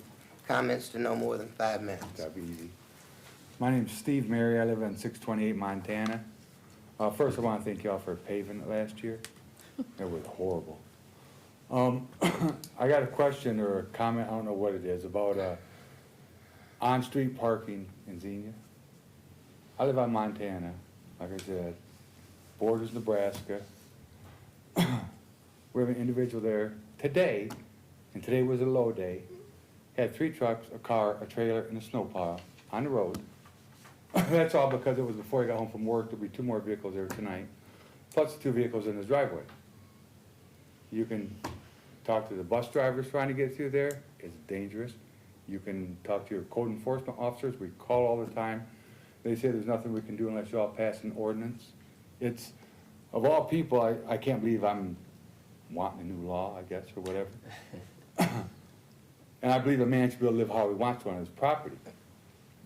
comments to no more than 5 minutes. That'd be easy. My name's Steve Mary. I live in 628 Montana. First, I want to thank y'all for paving it last year. It was horrible. I got a question or a comment, I don't know what it is, about on-street parking in Xenia. I live on Montana, like I said, borders Nebraska. We have an individual there today, and today was a low day, had 3 trucks, a car, a trailer, and a snowplow on the road. That's all because it was before he got home from work. There'll be 2 more vehicles there tonight, plus 2 vehicles in his driveway. You can talk to the bus drivers trying to get through there. It's dangerous. You can talk to your code enforcement officers. We call all the time. They say there's nothing we can do unless you all pass an ordinance. It's, of all people, I can't believe I'm wanting a new law, I guess, or whatever. And I believe a man should be able to live how he wants to on his property.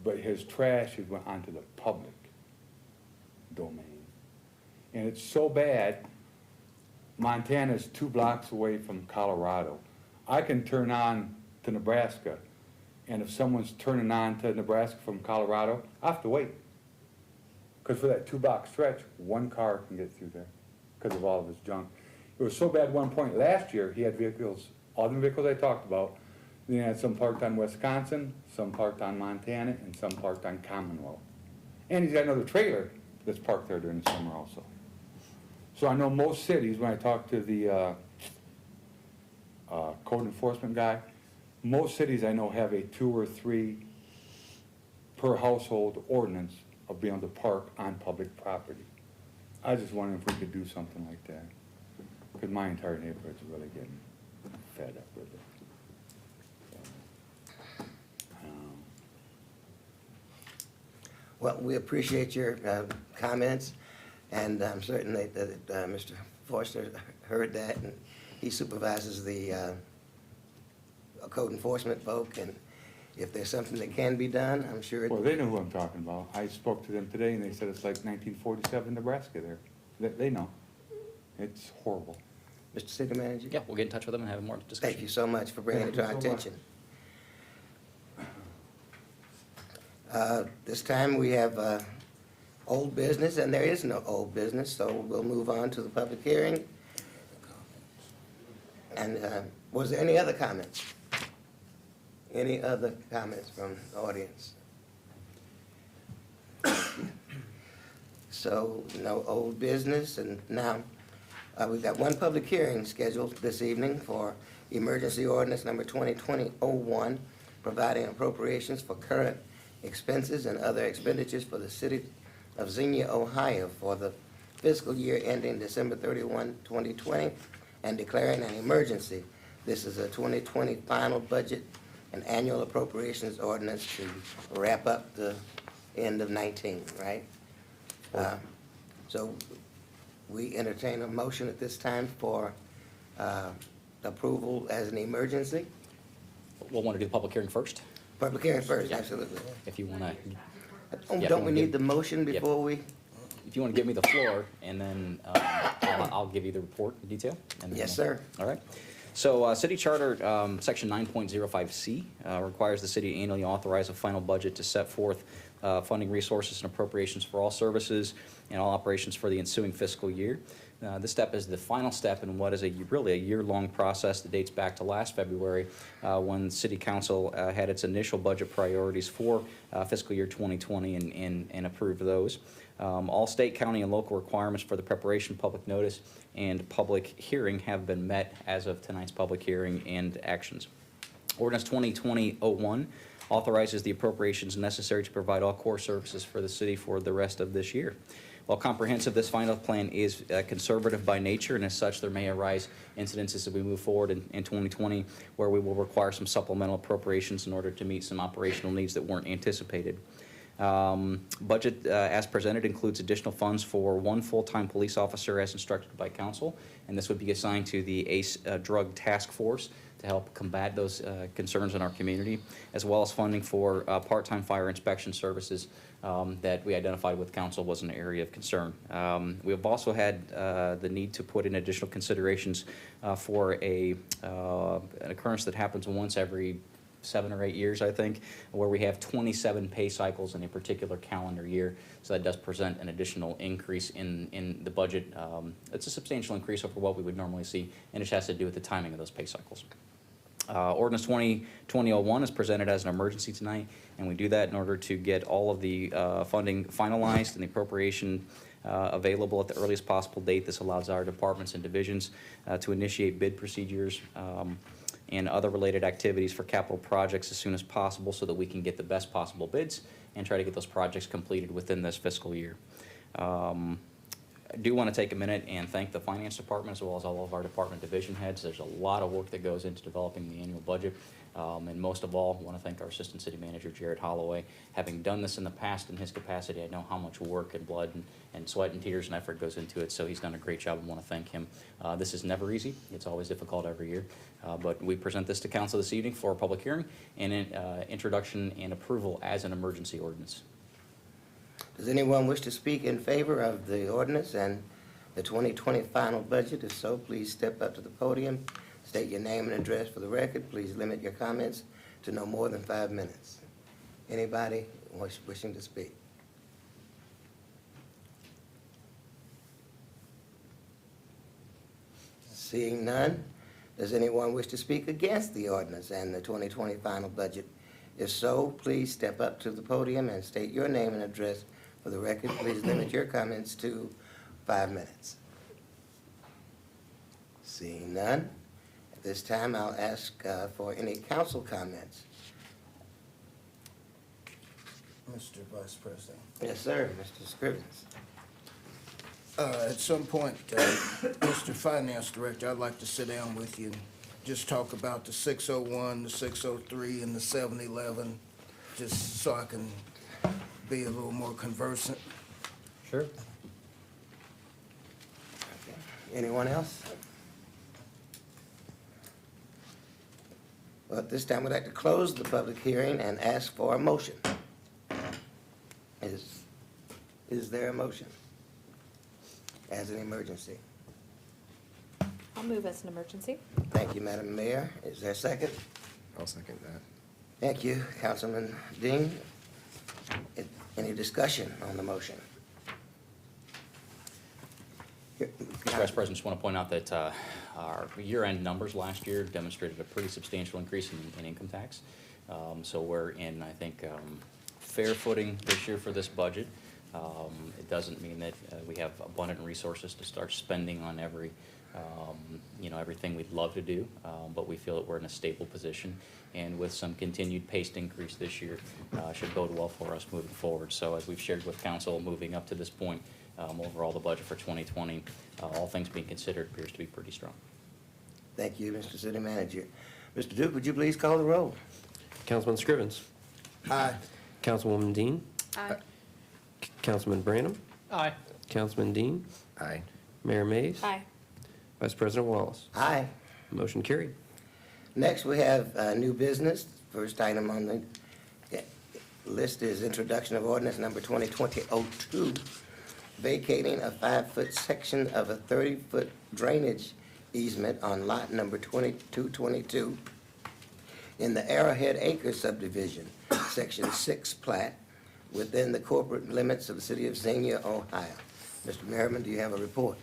But his trash has went onto the public domain. And it's so bad, Montana's 2 blocks away from Colorado. I can turn on to Nebraska, and if someone's turning on to Nebraska from Colorado, I have to wait. Because for that 2-block stretch, 1 car can get through there because of all of his junk. It was so bad one point last year, he had vehicles, all the vehicles I talked about, then he had some parked on Wisconsin, some parked on Montana, and some parked on Commonwealth. And he's got another trailer that's parked there during the summer also. So I know most cities, when I talk to the code enforcement guy, most cities I know have a 2 or 3 per household ordinance of being able to park on public property. I just wonder if we could do something like that, because my entire neighborhood's really getting fed up with it. Well, we appreciate your comments, and I'm certain that Mr. Forster heard that, and he supervises the code enforcement folk, and if there's something that can be done, I'm sure. Well, they know who I'm talking about. I spoke to them today, and they said it's like 1947 Nebraska there. They know. It's horrible. Mr. City Manager? Yeah, we'll get in touch with them and have more discussion. Thank you so much for bringing it to our attention. This time we have old business, and there is no old business, so we'll move on to the public hearing. And was there any other comments? Any other comments from the audience? So no old business, and now we've got 1 public hearing scheduled this evening for emergency ordinance number 2020-01, providing appropriations for current expenses and other expenditures for the city of Xenia, Ohio for the fiscal year ending December 31, 2020, and declaring an emergency. This is a 2020 final budget and annual appropriations ordinance to wrap up the end of 19, right? So we entertain a motion at this time for approval as an emergency. We'll want to do the public hearing first, Public hearing first, Yeah. absolutely. if you want to. Don't we need the motion before we? If you want to give me the floor, and then I'll give you the report in detail. And then Yes, sir. All right. So City Charter, Section 9.05C, requires the city annually authorize a final budget to set forth funding resources and appropriations for all services and all operations for the ensuing fiscal year. This step is the final step in what is really a year-long process that dates back to last February when City Council had its initial budget priorities for fiscal year 2020 and approved those. All state, county, and local requirements for the preparation, public notice, and public hearing have been met as of tonight's public hearing and actions. Ordinance 2020-01 authorizes the appropriations necessary to provide all core services for the city for the rest of this year. While comprehensive, this final plan is conservative by nature, and as such, there may arise incidences as we move forward in 2020 where we will require some supplemental appropriations in order to meet some operational needs that weren't anticipated. Budget as presented includes additional funds for 1 full-time police officer as instructed by council, and this would be assigned to the ACE Drug Task Force to help combat those concerns in our community, as well as funding for part-time fire inspection services that we identified with council was an area of concern. We have also had the need to put in additional considerations for an occurrence that happens once every 7 or 8 years, I think, where we have 27 pay cycles in a particular calendar year. So that does present an additional increase in the budget. It's a substantial increase over what we would normally see, and it has to do with the timing of those pay cycles. Ordinance 2001 is presented as an emergency tonight, and we do that in order to get all of the funding finalized and the appropriation available at the earliest possible date. This allows our departments and divisions to initiate bid procedures and other related activities for capital projects as soon as possible so that we can get the best possible bids and try to get those projects completed within this fiscal year. I do want to take a minute and thank the finance department as well as all of our department division heads. There's a lot of work that goes into developing the annual budget. And most of all, I want to thank our Assistant City Manager, Jared Holloway. Having done this in the past in his capacity, I know how much work and blood and sweat and tears and effort goes into it, so he's done a great job and want to thank him. This is never easy. It's always difficult every year. But we present this to council this evening for a public hearing and introduction and approval as an emergency ordinance. Does anyone wish to speak in favor of the ordinance and the 2020 final budget? If so, please step up to the podium, state your name and address for the record. Please limit your comments to no more than 5 minutes. Anybody wishing to speak? Seeing none, does anyone wish to speak against the ordinance and the 2020 final budget? If so, please step up to the podium and state your name and address for the record. Please limit your comments to 5 minutes. Seeing none, at this time I'll ask for any council comments. Mr. Vice President. Yes, sir, Mr. Scrivens. At some point, Mr. Finance Director, I'd like to sit down with you and just talk about the 601, the 603, and the 711, just so I can be a little more conversant. Sure. Anyone else? Well, at this time, we'd like to close the public hearing and ask for a motion. Is there a motion as an emergency? I'll move as an emergency. Thank you, Madam Mayor. Is there a second? I'll second that. Thank you, Councilman Dean. Any discussion on the motion? Mr. Vice President, just want to point out that our year-end numbers last year demonstrated a pretty substantial increase in income tax. So we're in, I think, fair footing this year for this budget. It doesn't mean that we have abundant resources to start spending on everything we'd love to do, but we feel that we're in a stable position, and with some continued paced increase this year should bode well for us moving forward. So as we've shared with council moving up to this point, overall the budget for 2020, all things being considered, appears to be pretty strong. Thank you, Mr. City Manager. Mr. Duke, would you please call the roll? Councilman Scrivens. Aye. Councilwoman Dean. Aye. Councilman Branham. Aye. Councilman Dean. Aye. Mayor Mays. Aye. Vice President Wallace. Aye. Motion carried. Next, we have new business. First item on the list is introduction of ordinance number 2020-02, vacating a 5-foot section of a 30-foot drainage easement on lot number 2222 in the Arrowhead Acres subdivision, section 6 plat, within the corporate limits of the city of Xenia, Ohio. Mr. Merriman, do you have a report?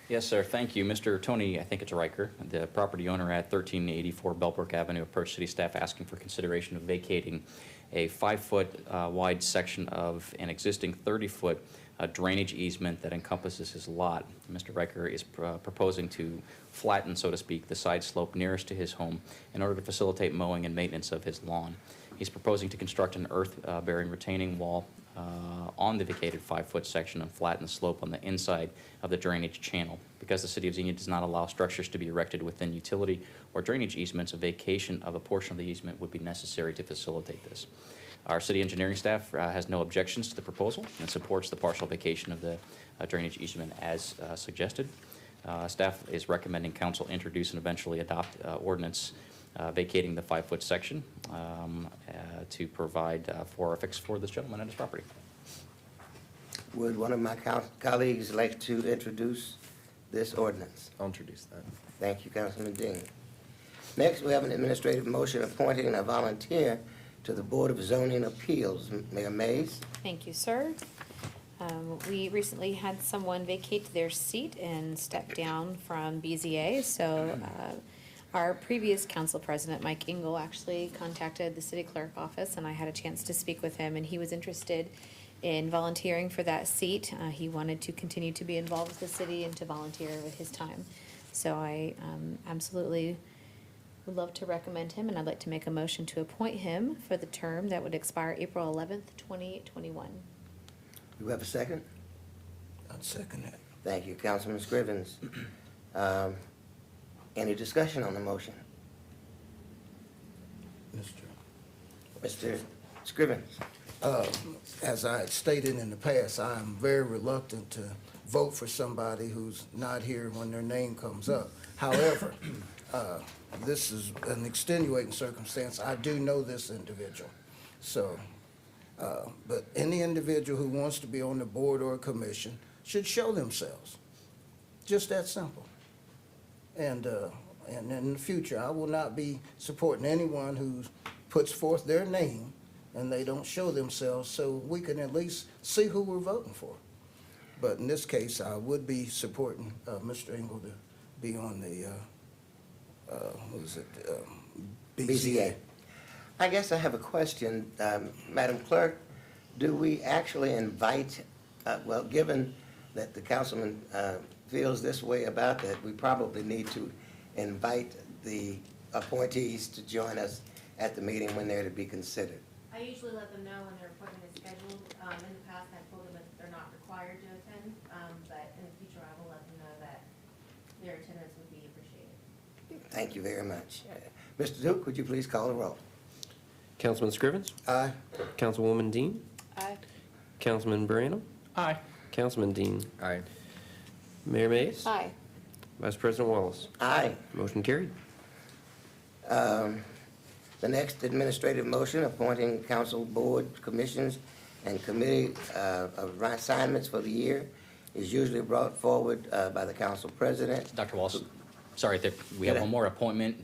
Yes, sir. Thank you. Mr. Tony, I think it's Riker, the property owner at 1384 Bellbrook Avenue, approached city staff asking for consideration of vacating a 5-foot wide section of an existing 30-foot drainage easement that encompasses his lot. Mr. Riker is proposing to flatten, so to speak, the side slope nearest to his home in order to facilitate mowing and maintenance of his lawn. He's proposing to construct an earth-bearing retaining wall on the vacated 5-foot section and flatten the slope on the inside of the drainage channel. Because the City of Xenia does not allow structures to be erected within utility or drainage easements, a vacation of a portion of the easement would be necessary to facilitate this. Our city engineering staff has no objections to the proposal and supports the partial vacation of the drainage easement as suggested. Staff is recommending council introduce and eventually adopt ordinance vacating the 5-foot section to provide for a fix for this gentleman and his property. Would one of my colleagues like to introduce this ordinance? I'll introduce that. Thank you, Councilman Dean. Next, we have an administrative motion appointing a volunteer to the Board of Zoning Appeals. Mayor Mays? Thank you, sir. We recently had someone vacate their seat and step down from BZA, so our previous council president, Mike Engel, actually contacted the city clerk office, and I had a chance to speak with him, and he was interested in volunteering for that seat. He wanted to continue to be involved with the city and to volunteer with his time. So I absolutely would love to recommend him, and I'd like to make a motion to appoint him for the term that would expire April 11th, 2021. Do we have a second? I'd second that. Thank you, Councilman Scrivens. Any discussion on the motion? Mr. Scrivens? As I had stated in the past, I am very reluctant to vote for somebody who's not here when their name comes up. However, this is an extenuating circumstance. I do know this individual. So, but any individual who wants to be on the board or a commission should show themselves. Just that simple. And in the future, I will not be supporting anyone who puts forth their name and they don't show themselves, so we can at least see who we're voting for. But in this case, I would be supporting Mr. Engel to be on the, what is it, BZA. I guess I have a question. Madam Clerk, do we actually invite, well, given that the councilman feels this way about that, we probably need to invite the appointees to join us at the meeting when they're to be considered. I usually let them know when their appointment is scheduled. In the past, I told them that they're not required to attend, but in the future, I will let them know that their attendance would be appreciated. Thank you very much. Mr. Duke, would you please call the roll? Councilman Scrivens? Aye. Councilwoman Dean? Aye. Councilman Branham? Aye. Councilman Dean? Aye. Mayor Mays? Aye. Vice President Wallace? Aye. Motion carried. The next administrative motion, appointing council, board, commissions, and committee assignments for the year, is usually brought forward by the council president. Dr. Wallace, sorry, we have one more appointment.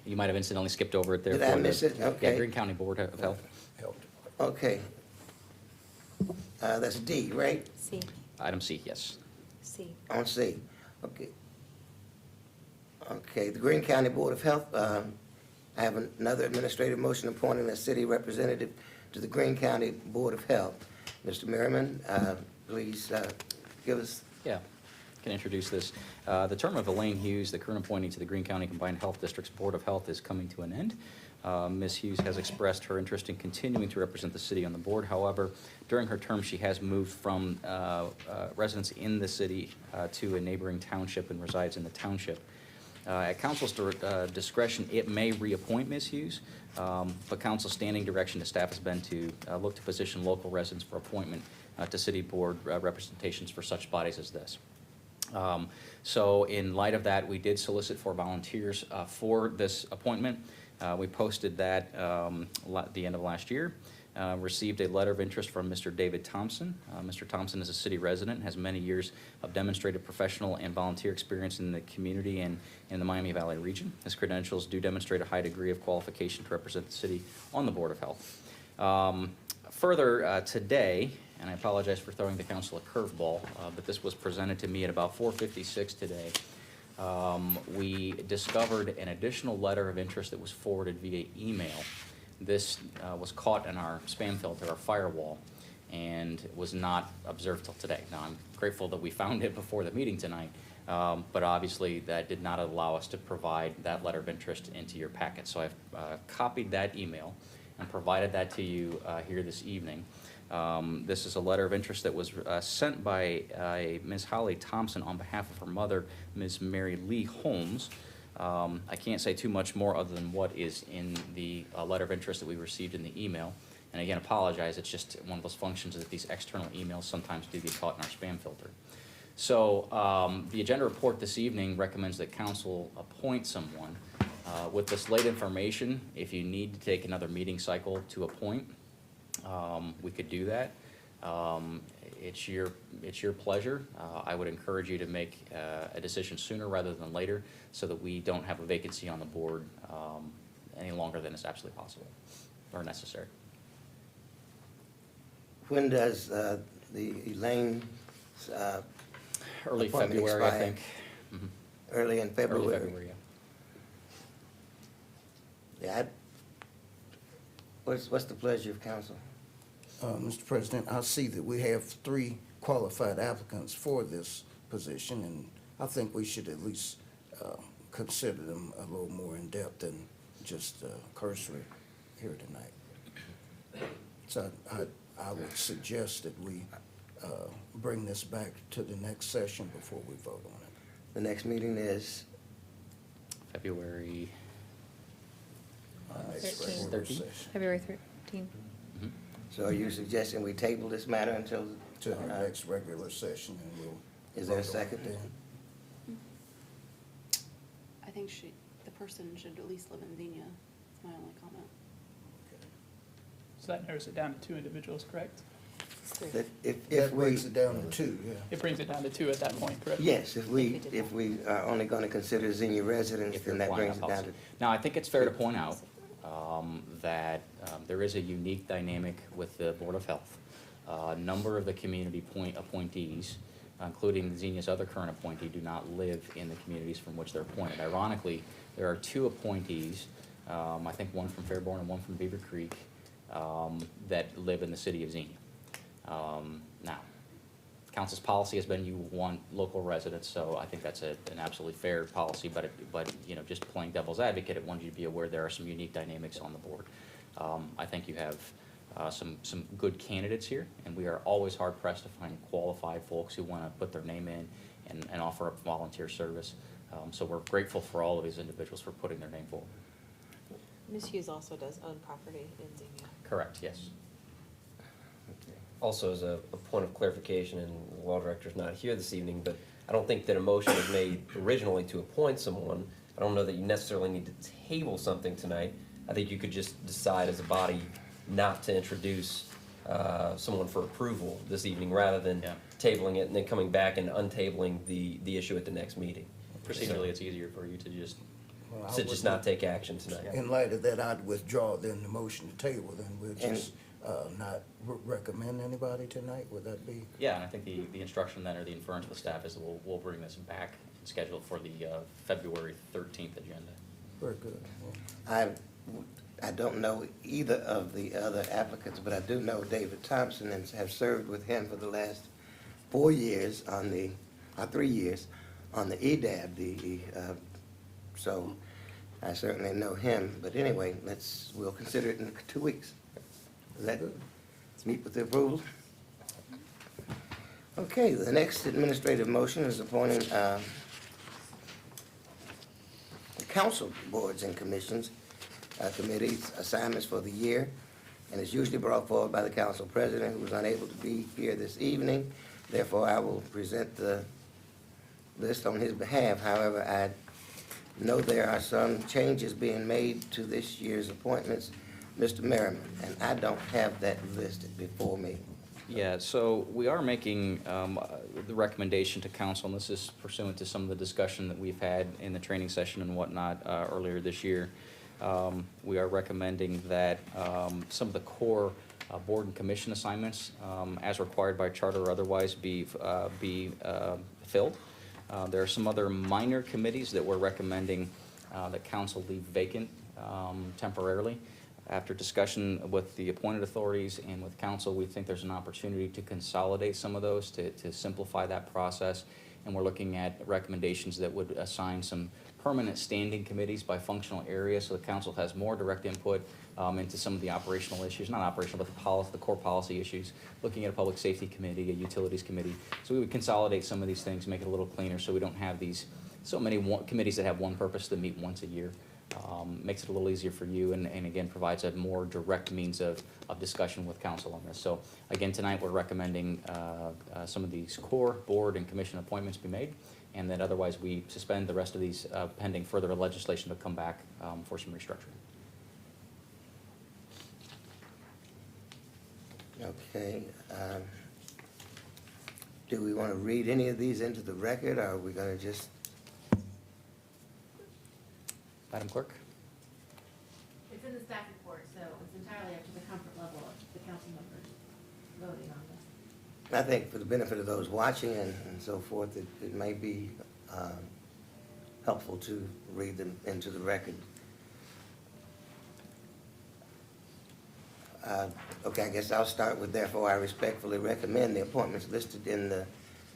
You might have incidentally skipped over it there. Did I miss it? Okay. Yeah, Greene County Board of Health. Okay. That's D, right? C. Item C, yes. C. On C. Okay. Okay, the Greene County Board of Health, I have another administrative motion appointing a city representative to the Greene County Board of Health. Mr. Merriman, please give us. Yeah, can introduce this. The term of Elaine Hughes, the current appointee to the Greene County Combined Health District's Board of Health, is coming to an end. Ms. Hughes has expressed her interest in continuing to represent the city on the board. However, during her term, she has moved from residence in the city to a neighboring township and resides in the township. At council's discretion, it may reappoint Ms. Hughes, but council's standing direction to staff has been to look to position local residents for appointment to city board representations for such bodies as this. So in light of that, we did solicit for volunteers for this appointment. We posted that at the end of last year. Received a letter of interest from Mr. David Thompson. Mr. Thompson is a city resident, has many years of demonstrated professional and volunteer experience in the community and in the Miami Valley region. His credentials do demonstrate a high degree of qualification to represent the city on the Board of Health. Further, today, and I apologize for throwing the council a curveball, but this was presented to me at about 4:56 today. We discovered an additional letter of interest that was forwarded via email. This was caught in our spam filter, our firewall, and was not observed till today. Now, I'm grateful that we found it before the meeting tonight, but obviously that did not allow us to provide that letter of interest into your packet. So I've copied that email and provided that to you here this evening. This is a letter of interest that was sent by Ms. Holly Thompson on behalf of her mother, Ms. Mary Lee Holmes. I can't say too much more other than what is in the letter of interest that we received in the email. And again, apologize, it's just one of those functions that these external emails sometimes do get caught in our spam filter. So the agenda report this evening recommends that council appoint someone. With this late information, if you need to take another meeting cycle to appoint, we could do that. It's your pleasure. I would encourage you to make a decision sooner rather than later so that we don't have a vacancy on the board any longer than is absolutely possible or necessary. When does the Elaine's Early appointment February, I expire? think. Mhm. Early in February? Early February, yeah. Yeah, what's the pleasure of council? Mr. President, I see that we have 3 qualified applicants for this position, and I think we should at least consider them a little more in depth than just cursory here tonight. So I would suggest that we bring this back to the next session before we vote on it. The next meeting is, February, Next 13th. regular 13th? session. February 13th. so are you suggesting we table this matter until? To the next regular session, and we'll. Is there a vote on it second? then. I think the person should at least live in Xenia. That's my only comment. So that narrows it down to 2 individuals, correct? That if That we, brings it down to 2, yeah. It brings it down to 2 at that point, correct? yes, if we are only gonna consider Xenia residents, if you're then that applying brings that it down policy. to. Now, I think it's fair to point out that there is a unique dynamic with the Board of Health. A number of the community appointees, including Xenia's other current appointee, do not live in the communities from which they're appointed. Ironically, there are 2 appointees, I think one from Fairborn and one from Beaver Creek, that live in the city of Xenia. Now, council's policy has been you want local residents, so I think that's an absolutely fair policy, but you know, just playing devil's advocate, I want you to be aware there are some unique dynamics on the board. I think you have some good candidates here, and we are always hard pressed to find qualified folks who want to put their name in and offer up volunteer service. So we're grateful for all of these individuals for putting their name forward. Ms. Hughes also does own property in Xenia. Correct, yes. Also, as a point of clarification, and the law director's not here this evening, but I don't think that a motion was made originally to appoint someone. I don't know that you necessarily need to table something tonight. I think you could just decide as a body not to introduce someone for approval this evening, rather than tabling it and then coming back and untabling the issue at the next meeting. Procedurally, it's easier for you to just, Well, I To would- just not take action tonight. In light of that, I'd withdraw then the motion to table, then we'll just not recommend anybody tonight, would that be? yeah, and I think the instruction then, or the inference with staff is that we'll bring this back and schedule for the February 13th agenda. Very good. Well, I don't know either of the other applicants, but I do know David Thompson and have served with him for the last 4 years on the, 3 years, on the EDAB, so I certainly know him. But anyway, we'll consider it in 2 weeks. Let's meet with the approval. Okay, the next administrative motion is appointing the council boards and commissions, committees, assignments for the year, and it's usually brought forward by the council president, who was unable to be here this evening. Therefore, I will present the list on his behalf. However, I know there are some changes being made to this year's appointments, Mr. Merriman, and I don't have that listed before me. Yeah, so we are making the recommendation to council, and this is pursuant to some of the discussion that we've had in the training session and whatnot earlier this year. We are recommending that some of the core board and commission assignments, as required by charter or otherwise, be filled. There are some other minor committees that we're recommending that council leave vacant temporarily. After discussion with the appointed authorities and with council, we think there's an opportunity to consolidate some of those to simplify that process. And we're looking at recommendations that would assign some permanent standing committees by functional area, so the council has more direct input into some of the operational issues, not operational, but the core policy issues, looking at a public safety committee, a utilities committee. So we would consolidate some of these things, make it a little cleaner, so we don't have these, so many committees that have one purpose that meet once a year. Makes it a little easier for you, and again, provides a more direct means of discussion with council on this. So again, tonight, we're recommending some of these core board and commission appointments be made, and that otherwise we suspend the rest of these pending further legislation to come back for some restructuring. Okay. Do we want to read any of these into the record, or are we going to just? Madam Clerk? It's in the staff report, so it's entirely up to the comfort level of the council members voting on this. I think for the benefit of those watching and so forth, it may be helpful to read them into the record. Okay, I guess I'll start with, therefore, I respectfully recommend the appointments listed in the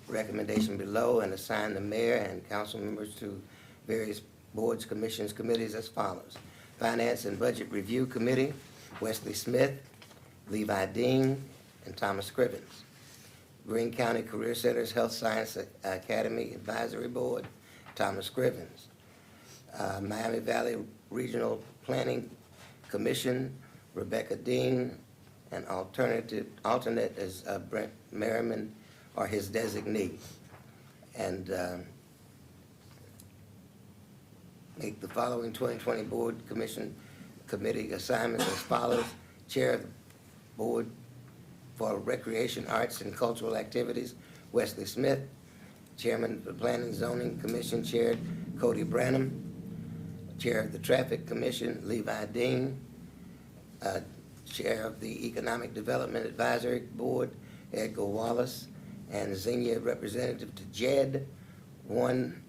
recommendation below and assign the mayor and council members to various boards, commissions, committees as follows. Finance and Budget Review Committee, Wesley Smith, Levi Dean, and Thomas Scrivens. Greene County Career Center's Health Science Academy Advisory Board, Thomas Scrivens. Miami Valley Regional Planning Commission, Rebecca Dean, and alternate is Brent Merriman or his designee. And make the following 2020 Board Commission Committee assignments as follows. Chair of the Board for Recreation, Arts, and Cultural Activities, Wesley Smith. Chairman of the Planning and Zoning Commission, Chair Cody Branham. Chair of the Traffic Commission, Levi Dean. Chair of the Economic Development Advisory Board, Edgar Wallace. And Xenia representative to JED, one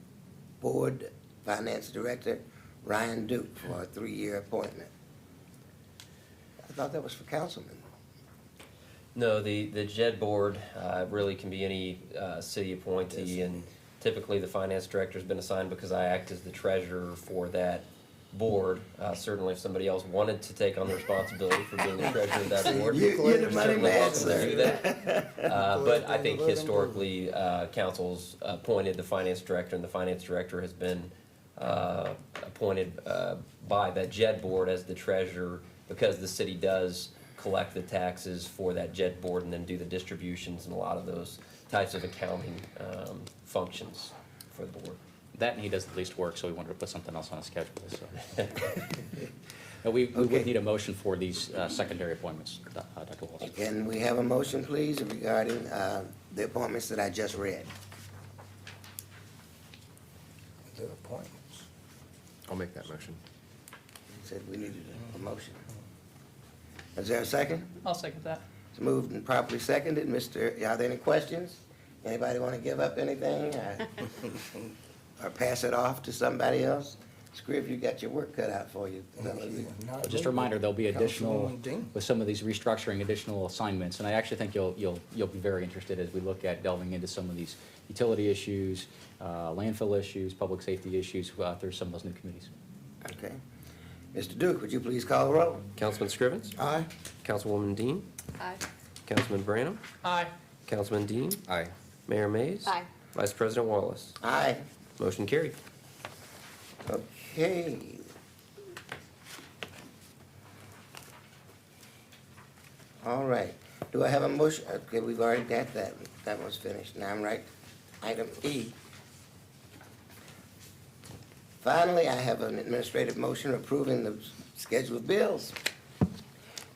board finance director, Ryan Duke, for a 3-year appointment. I thought that was for councilmen. No, the JED board really can be any city appointee, and typically the finance director's been assigned because I act as the treasurer for that board. Certainly if somebody else wanted to take on the responsibility for being the treasurer of that board, You're the money certainly man, welcome to do sir. that. But I think historically, council's appointed the finance director, and the finance director has been appointed by that JED board as the treasurer, because the city does collect the taxes for that JED board and then do the distributions and a lot of those types of accounting functions for the board. That, and he does the least work, so we wanted to put something else on his schedule, so. No, we Okay. would need a motion for these secondary appointments, Dr. Walsh. Can we have a motion, please, regarding the appointments that I just read? The appointments. I'll make that motion. Said we needed a motion. Is there a second? I'll second that. It's moved and properly seconded. Are there any questions? Anybody want to give up anything or pass it off to somebody else? Scriv, you got your work cut out for you. Just a reminder, there'll be additional, Councilwoman Dean. with some of these restructuring, additional assignments, and I actually think you'll be very interested as we look at delving into some of these utility issues, landfill issues, public safety issues through some of those new committees. Okay. Mr. Duke, would you please call the roll? Councilman Scrivens? Aye. Councilwoman Dean? Aye. Councilman Branham? Aye. Councilman Dean? Aye. Mayor Mays? Aye. Vice President Wallace? Aye. Motion carried. Okay. All right. Do I have a motion? Okay, we've already got that. That one's finished. Now I'm right. Item E. Finally, I have an administrative motion approving the schedule of bills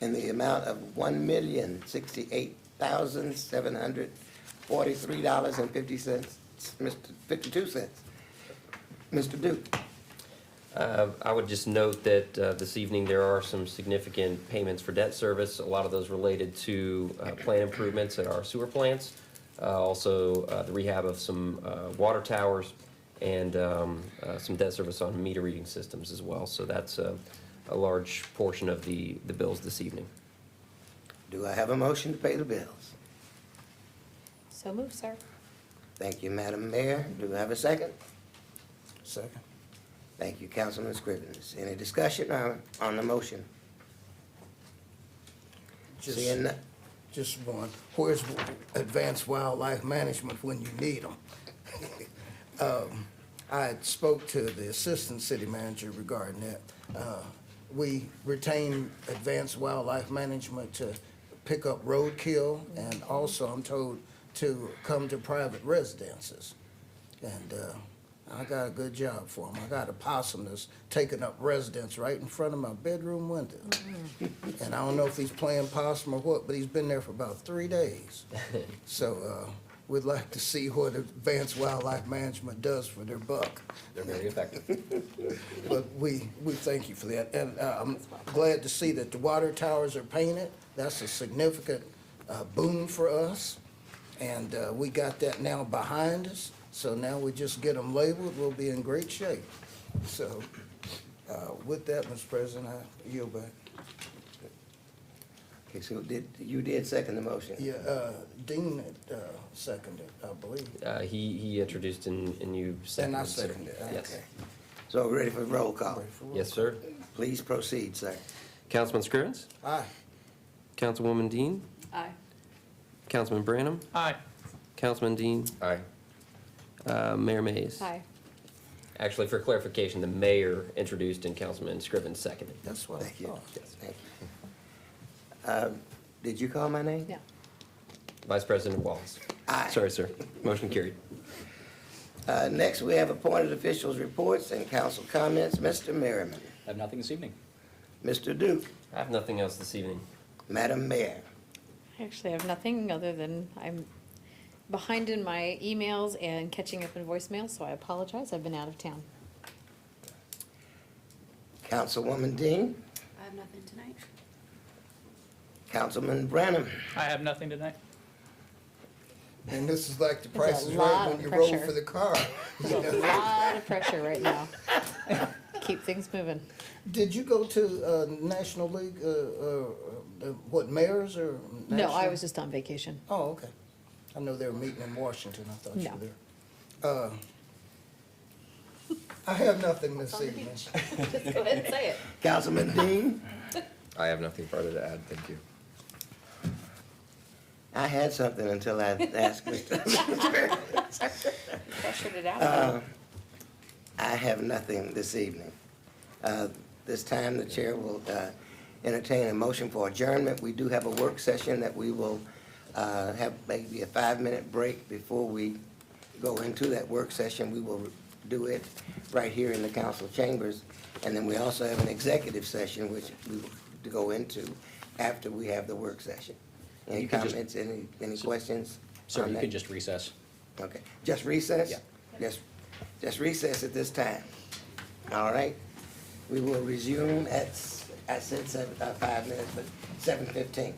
in the amount of $1,068,743.52. Mr. Duke. I would just note that this evening there are some significant payments for debt service, a lot of those related to plant improvements at our sewer plants, also the rehab of some water towers, and some debt service on meter reading systems as well. So that's a large portion of the bills this evening. Do I have a motion to pay the bills? So moved, sir. Thank you, Madam Mayor. Do I have a second? Second. Thank you, Councilman Scrivens. Any discussion on the motion? Seeing none. Just one, where's advanced wildlife management when you need them? I spoke to the assistant city manager regarding that. We retain advanced wildlife management to pick up roadkill, and also I'm told to come to private residences. And I got a good job for them. I got a possum that's taking up residence right in front of my bedroom window. And I don't know if he's playing possum or what, but he's been there for about 3 days. So we'd like to see what advanced wildlife management does for their buck. They're very effective. But we thank you for that. And I'm glad to see that the water towers are painted. That's a significant boon for us. And we got that now behind us. So now we just get them labeled, we'll be in great shape. So with that, Mr. President, I yield back. Okay, so you did second the motion? Yeah, Dean seconded, I believe. He introduced and you seconded. And I sir. seconded, Yes. okay. So we're ready for roll call. Yes, sir. Please proceed, sir. Councilman Scrivens? Aye. Councilwoman Dean? Aye. Councilman Branham? Aye. Councilman Dean? Aye. Mayor Mays? Hi. Actually, for clarification, the mayor introduced and Councilman Scrivens seconded. That's what I Thank you. thought. Thank you. Did you call my name? Yeah. Vice President Wallace? Aye. Sorry, sir. Motion carried. Next, we have appointed officials' reports and council comments. Mr. Merriman. I have nothing this evening. Mr. Duke. I have nothing else this evening. Madam Mayor. I actually have nothing other than I'm behind in my emails and catching up in voicemail, so I apologize. I've been out of town. Councilwoman Dean. I have nothing tonight. Councilman Branham. I have nothing tonight. And this is like the There's a price is lot right when of you roll pressure. for the car. There's a lot of pressure right now. Keep things moving. Did you go to National League, what, mayors or? No, I national? was just on vacation. Oh, okay. I know they were meeting in Washington. I thought you No. were there. I have nothing this evening. Just go ahead and say it. Councilman Dean. I have nothing further to add, thank you. I had something until I asked Mr. Pressured it out. I have nothing this evening. This time, the chair will entertain a motion for adjournment. We do have a work session that we will have maybe a 5-minute break before we go into that work session. We will do it right here in the council chambers. And then we also have an executive session, which we will go into after we have the work session. Any You can just- comments, any questions? Sir, on you that? can just recess. Okay, just recess? Yeah. Just recess at this time. All right? We will resume at, I said 5 minutes, but 7:15.